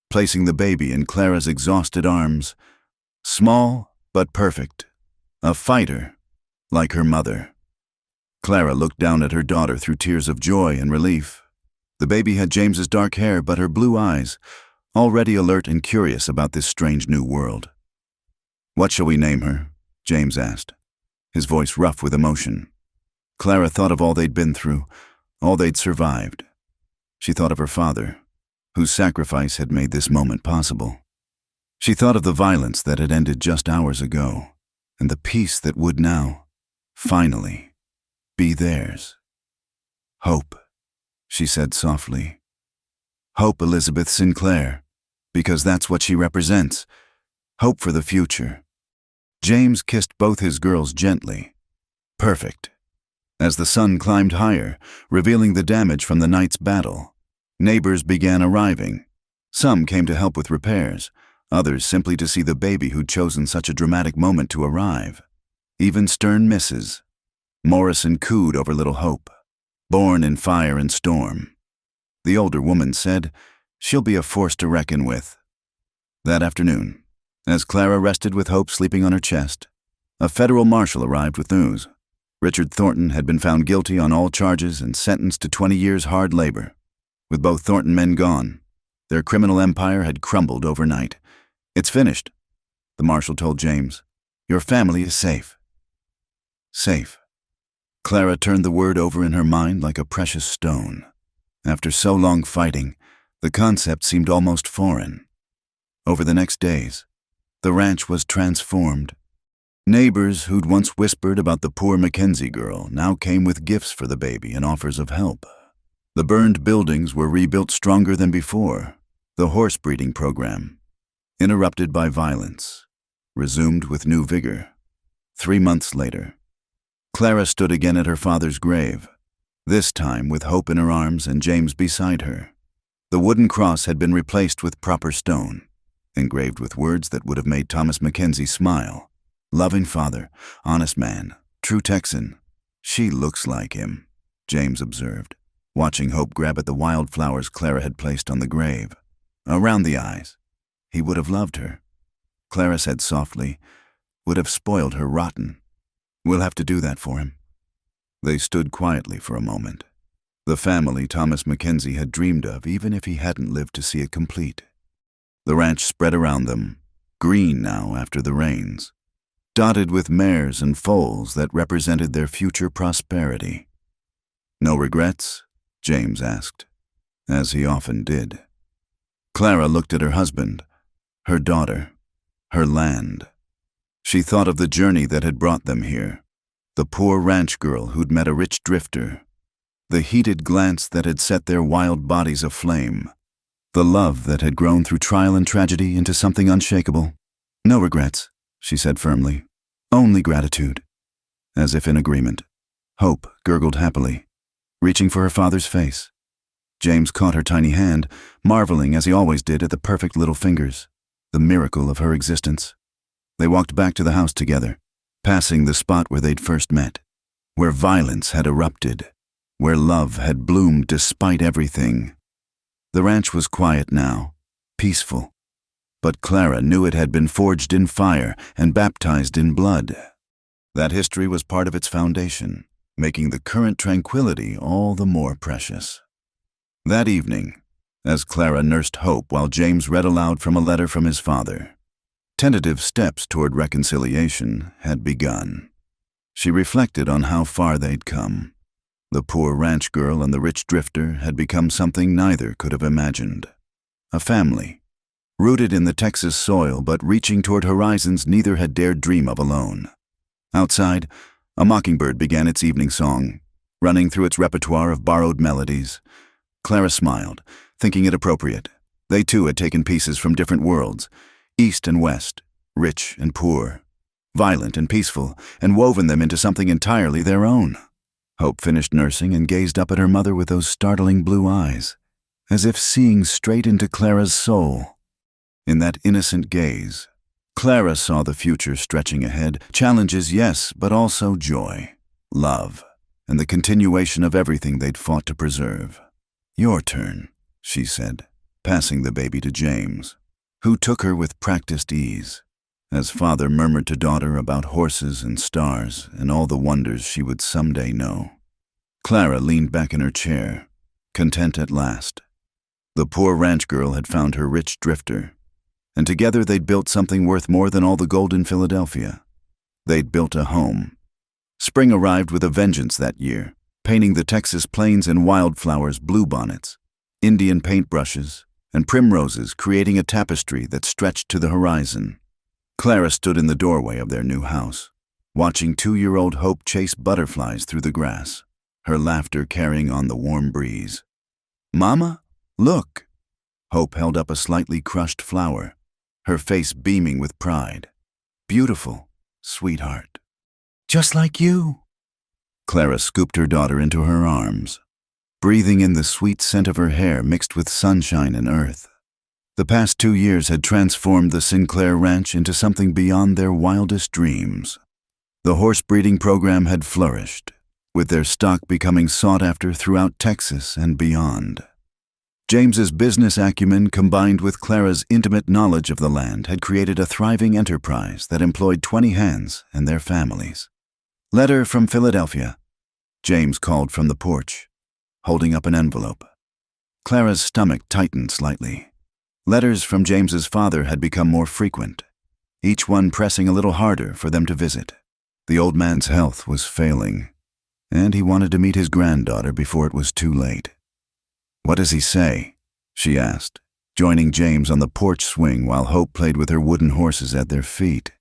placing the baby in Clara's exhausted arms. Small but perfect, a fighter like her mother. Clara looked down at her daughter through tears of joy and relief. The baby had James's dark hair, but her blue eyes, already alert and curious about this strange new world. "What shall we name her?" James asked, his voice rough with emotion. Clara thought of all they'd been through, all they'd survived. She thought of her father, whose sacrifice had made this moment possible. She thought of the violence that had ended just hours ago, and the peace that would now, finally, be theirs. "Hope," she said softly. "Hope Elizabeth Sinclair, because that's what she represents. Hope for the future." James kissed both his girls gently. Perfect. As the sun climbed higher, revealing the damage from the night's battle, neighbors began arriving. Some came to help with repairs, others simply to see the baby who'd chosen such a dramatic moment to arrive. Even stern Mrs. Morrison cooed over little Hope, born in fire and storm. The older woman said, "She'll be a force to reckon with." That afternoon, as Clara rested with Hope sleeping on her chest, a federal marshal arrived with news. Richard Thornton had been found guilty on all charges and sentenced to 20 years hard labor. With both Thornton men gone, their criminal empire had crumbled overnight. "It's finished," the marshal told James. "Your family is safe." Safe. Clara turned the word over in her mind like a precious stone. After so long fighting, the concept seemed almost foreign. Over the next days, the ranch was transformed. Neighbors who'd once whispered about the poor Mackenzie girl now came with gifts for the baby and offers of help. The burned buildings were rebuilt stronger than before. The horse breeding program, interrupted by violence, resumed with new vigor. 3 months later, Clara stood again at her father's grave, this time with Hope in her arms and James beside her. The wooden cross had been replaced with proper stone, engraved with words that would have made Thomas Mackenzie smile. Loving father, honest man, true Texan. She looks like him, James observed, watching Hope grab at the wildflowers Clara had placed on the grave. Around the eyes. He would have loved her. Clara said softly, would have spoiled her rotten. We'll have to do that for him. They stood quietly for a moment. The family Thomas Mackenzie had dreamed of, even if he hadn't lived to see it complete. The ranch spread around them, green now after the rains, dotted with mares and foals that represented their future prosperity. No regrets? James asked, as he often did. Clara looked at her husband, her daughter, her land. She thought of the journey that had brought them here, the poor ranch girl who'd met a rich drifter, the heated glance that had set their wild bodies aflame, the love that had grown through trial and tragedy into something unshakable. No regrets, she said firmly. Only gratitude. As if in agreement, Hope gurgled happily, reaching for her father's face. James caught her tiny hand, marveling as he always did at the perfect little fingers, the miracle of her existence. They walked back to the house together, passing the spot where they'd first met, where violence had erupted, where love had bloomed despite everything. The ranch was quiet now, peaceful. But Clara knew it had been forged in fire and baptized in blood. That history was part of its foundation, making the current tranquility all the more precious. That evening, as Clara nursed Hope while James read aloud from a letter from his father, tentative steps toward reconciliation had begun. She reflected on how far they'd come. The poor ranch girl and the rich drifter had become something neither could have imagined. A family, rooted in the Texas soil but reaching toward horizons neither had dared dream of alone. Outside, a mockingbird began its evening song, running through its repertoire of borrowed melodies. Clara smiled, thinking it appropriate. They too had taken pieces from different worlds, east and west, rich and poor, violent and peaceful, and woven them into something entirely their own. Hope finished nursing and gazed up at her mother with those startling blue eyes, as if seeing straight into Clara's soul. In that innocent gaze, Clara saw the future stretching ahead, challenges, yes, but also joy, love, and the continuation of everything they'd fought to preserve. Your turn, she said, passing the baby to James, who took her with practiced ease, as father murmured to daughter about horses and stars and all the wonders she would someday know. Clara leaned back in her chair, content at last. The poor ranch girl had found her rich drifter, and together they'd built something worth more than all the gold in Philadelphia. They'd built a home. Spring arrived with a vengeance that year, painting the Texas plains in wildflowers, bluebonnets, Indian paintbrushes, and primroses, creating a tapestry that stretched to the horizon. Clara stood in the doorway of their new house, watching 2-year-old Hope chase butterflies through the grass, her laughter carrying on the warm breeze. "Mama, look!" Hope held up a slightly crushed flower, her face beaming with pride. "Beautiful, sweetheart. Just like you." Clara scooped her daughter into her arms, breathing in the sweet scent of her hair mixed with sunshine and earth. The past 2 years had transformed the Sinclair Ranch into something beyond their wildest dreams. The horse breeding program had flourished, with their stock becoming sought after throughout Texas and beyond. James's business acumen combined with Clara's intimate knowledge of the land had created a thriving enterprise that employed 20 hands and their families. "Letter from Philadelphia," James called from the porch, holding up an envelope. Clara's stomach tightened slightly. Letters from James's father had become more frequent, each one pressing a little harder for them to visit. The old man's health was failing, and he wanted to meet his granddaughter before it was too late. "What does he say?" she asked, joining James on the porch swing while Hope played with her wooden horses at their feet.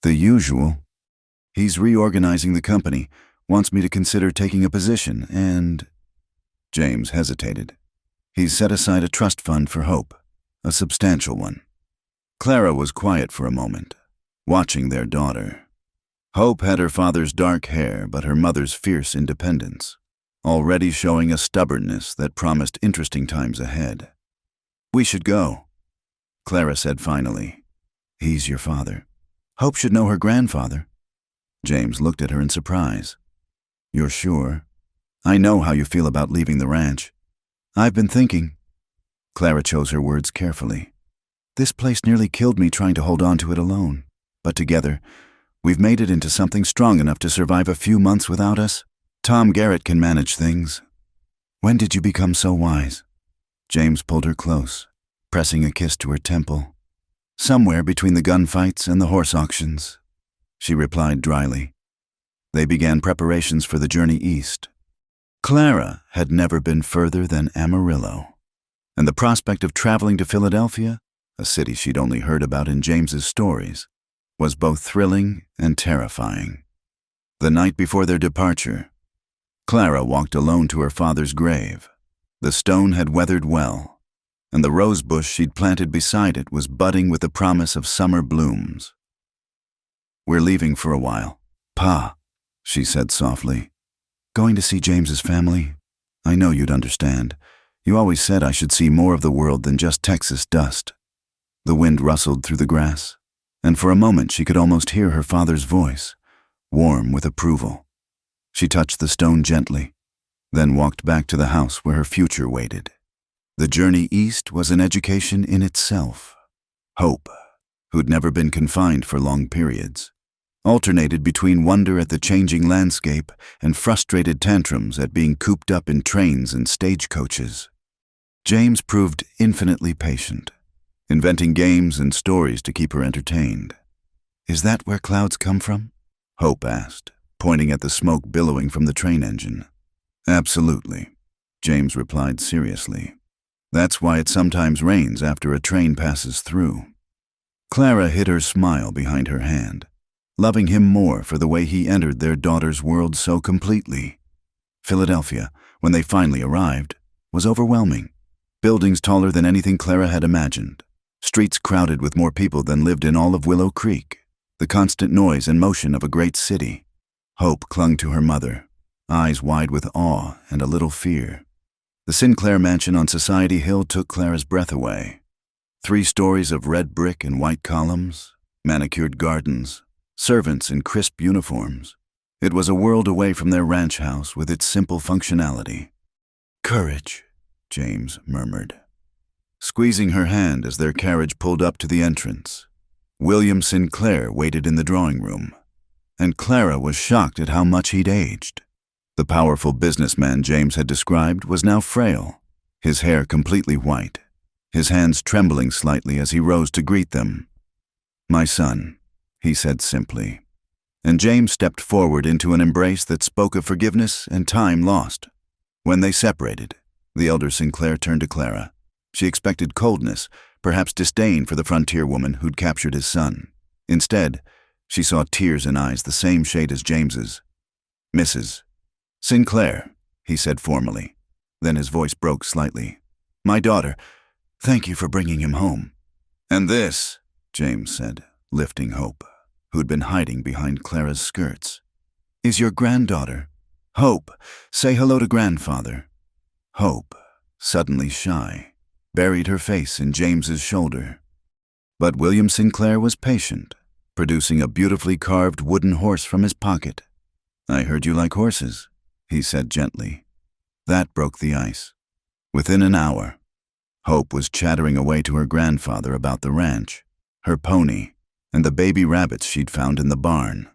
"The usual," He's reorganizing the company, wants me to consider taking a position, and... James hesitated. He's set aside a trust fund for Hope, a substantial one. Clara was quiet for a moment, watching their daughter. Hope had her father's dark hair, but her mother's fierce independence, already showing a stubbornness that promised interesting times ahead. "We should go," Clara said finally. "He's your father. Hope should know her grandfather." James looked at her in surprise. "You're sure? I know how you feel about leaving the ranch. I've been thinking." Clara chose her words carefully. "This place nearly killed me trying to hold on to it alone. But together, we've made it into something strong enough to survive a few months without us. Tom Garrett can manage things. When did you become so wise?" James pulled her close, pressing a kiss to her temple. "Somewhere between the gunfights and the horse auctions," she replied dryly. They began preparations for the journey east. Clara had never been further than Amarillo, and the prospect of traveling to Philadelphia, a city she'd only heard about in James's stories, was both thrilling and terrifying. The night before their departure, Clara walked alone to her father's grave. The stone had weathered well, and the rose bush she'd planted beside it was budding with the promise of summer blooms. "We're leaving for a while, Pa," she said softly. "Going to see James's family. I know you'd understand. You always said I should see more of the world than just Texas dust." The wind rustled through the grass, and for a moment she could almost hear her father's voice, warm with approval. She touched the stone gently, then walked back to the house where her future waited. The journey east was an education in itself. Hope, who'd never been confined for long periods, alternated between wonder at the changing landscape and frustrated tantrums at being cooped up in trains and stagecoaches. James proved infinitely patient, inventing games and stories to keep her entertained. "Is that where clouds come from?" Hope asked, pointing at the smoke billowing from the train engine. "Absolutely," James replied seriously. "That's why it sometimes rains after a train passes through." Clara hid her smile behind her hand, loving him more for the way he entered their daughter's world so completely. Philadelphia, when they finally arrived, was overwhelming. Buildings taller than anything Clara had imagined. Streets crowded with more people than lived in all of Willow Creek. The constant noise and motion of a great city. Hope clung to her mother, eyes wide with awe and a little fear. The Sinclair mansion on Society Hill took Clara's breath away. 3 stories of red brick and white columns, manicured gardens, servants in crisp uniforms. It was a world away from their ranch house with its simple functionality. "Courage," James murmured, squeezing her hand as their carriage pulled up to the entrance. William Sinclair waited in the drawing room, and Clara was shocked at how much he'd aged. The powerful businessman James had described was now frail, his hair completely white, his hands trembling slightly as he rose to greet them. "My son," he said simply, and James stepped forward into an embrace that spoke of forgiveness and time lost. When they separated, the elder Sinclair turned to Clara. She expected coldness, perhaps disdain for the frontier woman who'd captured his son. Instead, she saw tears in eyes the same shade as James's. "Mrs. Sinclair," he said formally. Then his voice broke slightly. "My daughter, thank you for bringing him home." "And this," James said, lifting Hope, who'd been hiding behind Clara's skirts, "is your granddaughter. Hope, say hello to grandfather." Hope, suddenly shy, buried her face in James's shoulder. But William Sinclair was patient, producing a beautifully carved wooden horse from his pocket. "I heard you like horses," he said gently. That broke the ice. Within an hour, Hope was chattering away to her grandfather about the ranch, her pony, and the baby rabbits she'd found in the barn.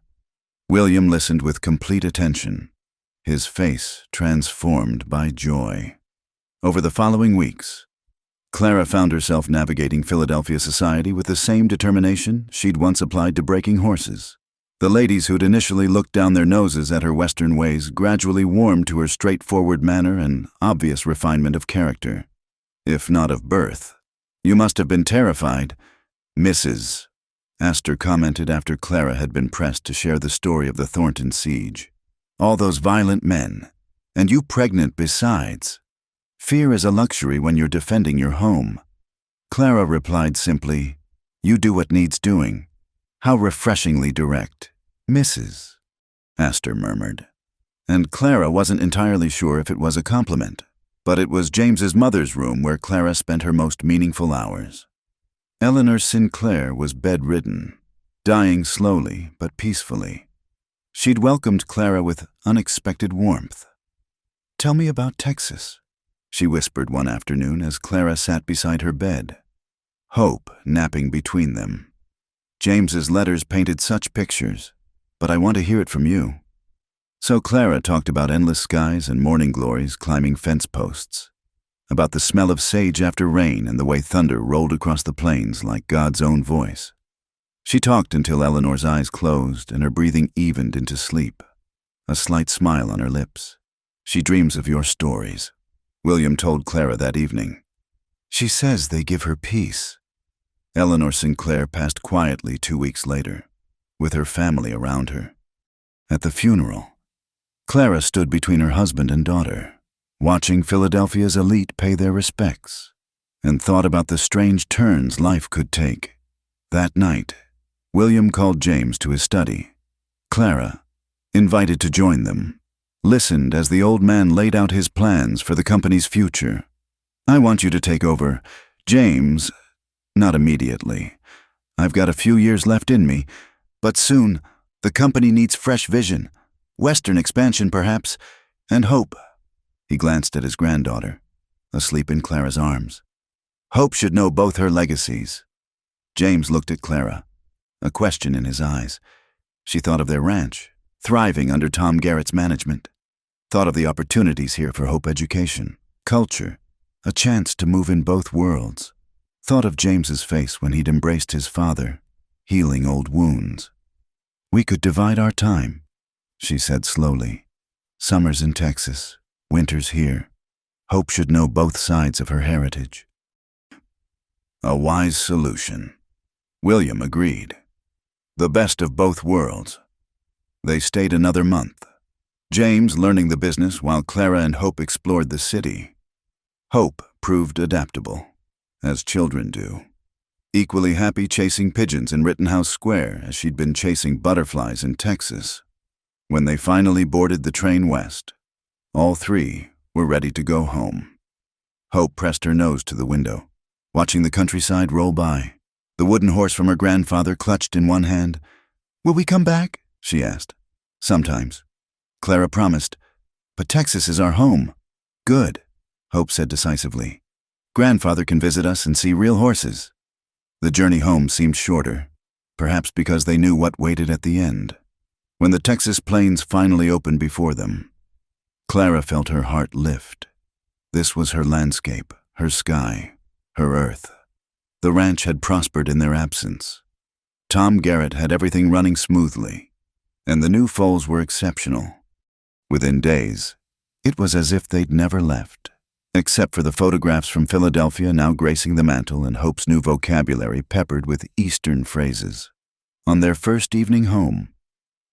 William listened with complete attention, his face transformed by joy. Over the following weeks, Clara found herself navigating Philadelphia society with the same determination she'd once applied to breaking horses. The ladies who'd initially looked down their noses at her Western ways gradually warmed to her straightforward manner and obvious refinement of character, if not of birth. "You must have been terrified, Mrs." Astor commented after Clara had been pressed to share the story of the Thornton siege. All those violent men, and you pregnant besides. Fear is a luxury when you're defending your home. Clara replied simply, "You do what needs doing." How refreshingly direct. "Mrs." Astor murmured. And Clara wasn't entirely sure if it was a compliment, but it was James's mother's room where Clara spent her most meaningful hours. Eleanor Sinclair was bedridden, dying slowly but peacefully. She'd welcomed Clara with unexpected warmth. "Tell me about Texas," she whispered one afternoon as Clara sat beside her bed, Hope napping between them. "James's letters painted such pictures, but I want to hear it from you." So Clara talked about endless skies and morning glories climbing fence posts, about the smell of sage after rain and the way thunder rolled across the plains like God's own voice. She talked until Eleanor's eyes closed and her breathing evened into sleep, a slight smile on her lips. "She dreams of your stories," William told Clara that evening. "She says they give her peace." Eleanor Sinclair passed quietly 2 weeks later, with her family around her. At the funeral, Clara stood between her husband and daughter, watching Philadelphia's elite pay their respects, and thought about the strange turns life could take. That night, William called James to his study. Clara, invited to join them, listened as the old man laid out his plans for the company's future. "I want you to take over, James. Not immediately. I've got a few years left in me, but soon the company needs fresh vision, Western expansion perhaps, and hope." He glanced at his granddaughter, asleep in Clara's arms. Hope should know both her legacies. James looked at Clara, a question in his eyes. She thought of their ranch, thriving under Tom Garrett's management. Thought of the opportunities here for Hope education, culture, a chance to move in both worlds. Thought of James's face when he'd embraced his father, healing old wounds. "We could divide our time," she said slowly. "Summers in Texas, winters here. Hope should know both sides of her heritage." A wise solution. William agreed. The best of both worlds. They stayed another month, James learning the business while Clara and Hope explored the city. Hope proved adaptable, as children do, equally happy chasing pigeons in Rittenhouse Square as she'd been chasing butterflies in Texas. When they finally boarded the train west, all three were ready to go home. Hope pressed her nose to the window, watching the countryside roll by, the wooden horse from her grandfather clutched in one hand. "Will we come back?" she asked. "Sometimes," Clara promised. "But Texas is our home." "Good," Hope said decisively. "Grandfather can visit us and see real horses." The journey home seemed shorter, perhaps because they knew what waited at the end. When the Texas plains finally opened before them, Clara felt her heart lift. This was her landscape, her sky, her earth. The ranch had prospered in their absence. Tom Garrett had everything running smoothly, and the new foals were exceptional. Within days, it was as if they'd never left, except for the photographs from Philadelphia now gracing the mantel and Hope's new vocabulary peppered with Eastern phrases. On their first evening home,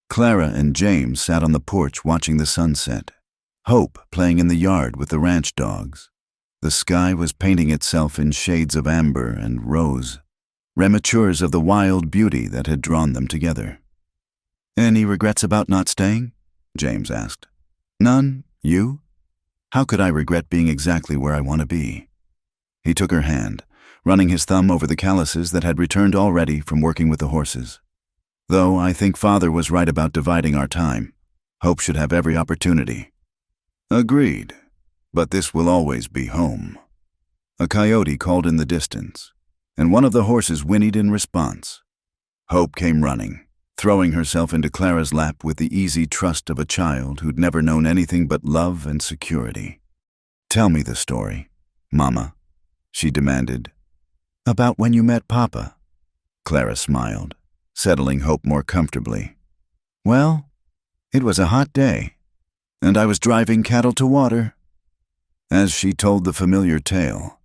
Clara and James sat on the porch watching the sunset, Hope playing in the yard with the ranch dogs. The sky was painting itself in shades of amber and rose, rematures of the wild beauty that had drawn them together. "Any regrets about not staying?" James asked. "None? You?" "How could I regret being exactly where I want to be?" He took her hand, running his thumb over the calluses that had returned already from working with the horses. "Though I think Father was right about dividing our time. Hope should have every opportunity." "Agreed, but this will always be home." A coyote called in the distance, and one of the horses whinnied in response. Hope came running, throwing herself into Clara's lap with the easy trust of a child who'd never known anything but love and security. "Tell me the story, Mama," she demanded. "About when you met Papa." Clara smiled, settling Hope more comfortably. "Well, it was a hot day, and I was driving cattle to water." As she told the familiar tale,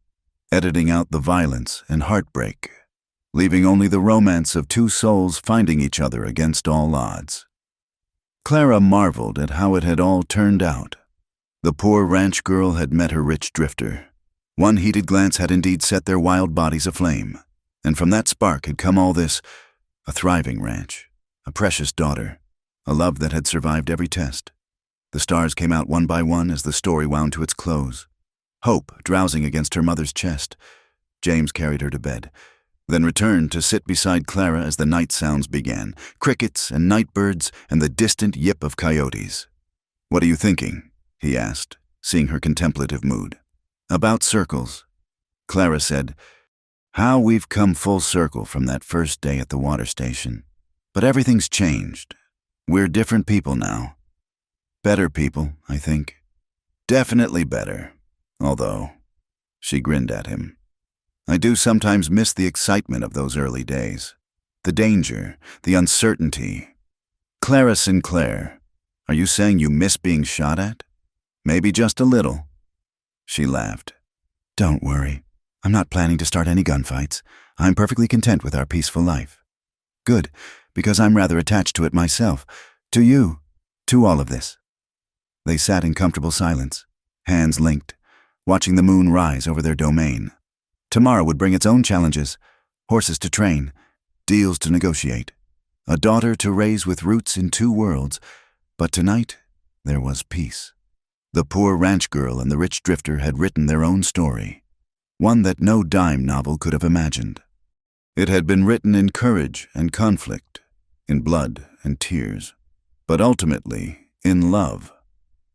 editing out the violence and heartbreak, leaving only the romance of two souls finding each other against all odds. Clara marveled at how it had all turned out. The poor ranch girl had met her rich drifter. One heated glance had indeed set their wild bodies aflame, and from that spark had come all this: a thriving ranch, a precious daughter, a love that had survived every test. The stars came out one by one as the story wound to its close. Hope drowsing against her mother's chest. James carried her to bed, then returned to sit beside Clara as the night sounds began, crickets and night birds and the distant yip of coyotes. "What are you thinking?" he asked, seeing her contemplative mood. "About circles," Clara said. "How we've come full circle from that first day at the water station. But everything's changed. We're different people now. Better people, I think. Definitely better. Although," she grinned at him, "I do sometimes miss the excitement of those early days. The danger, the uncertainty. Clara Sinclair, are you saying you miss being shot at? Maybe just a little." She laughed. "Don't worry. I'm not planning to start any gunfights. I'm perfectly content with our peaceful life." "Good, because I'm rather attached to it myself. To you. To all of this." They sat in comfortable silence, hands linked, watching the moon rise over their domain. Tomorrow would bring its own challenges: horses to train, deals to negotiate, a daughter to raise with roots in two worlds. But tonight, there was peace. The poor ranch girl and the rich drifter had written their own story, one that no dime novel could have imagined. It had been written in courage and conflict, in blood and tears, but ultimately in love.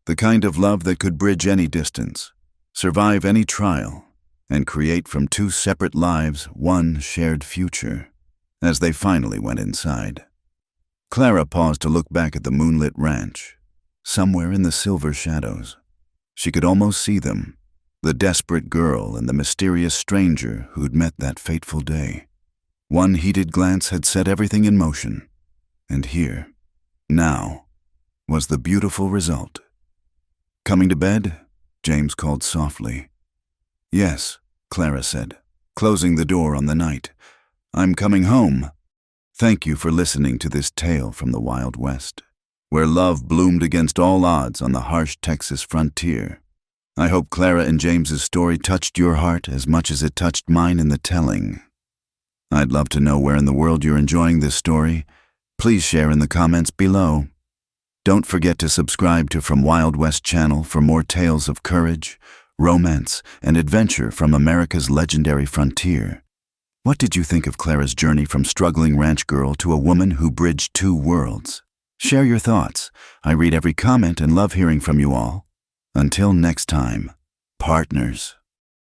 The kind of love that could bridge any distance, survive any trial, and create from two separate lives one shared future. As they finally went inside, Clara paused to look back at the moonlit ranch. Somewhere in the silver shadows, she could almost see them, the desperate girl and the mysterious stranger who'd met that fateful day. One heated glance had set everything in motion, and here, now, was the beautiful result. "Coming to bed?" James called softly. "Yes," Clara said, closing the door on the night. "I'm coming home." Thank you for listening to this tale from the Wild West, where love bloomed against all odds on the harsh Texas frontier. I hope Clara and James's story touched your heart as much as it touched mine in the telling. I'd love to know where in the world you're enjoying this story. Please share in the comments below. Don't forget to subscribe to From Wild West channel for more tales of courage, romance, and adventure from America's legendary frontier. What did you think of Clara's journey from struggling ranch girl to a woman who bridged two worlds? Share your thoughts. I read every comment and love hearing from you all. Until next time, partners.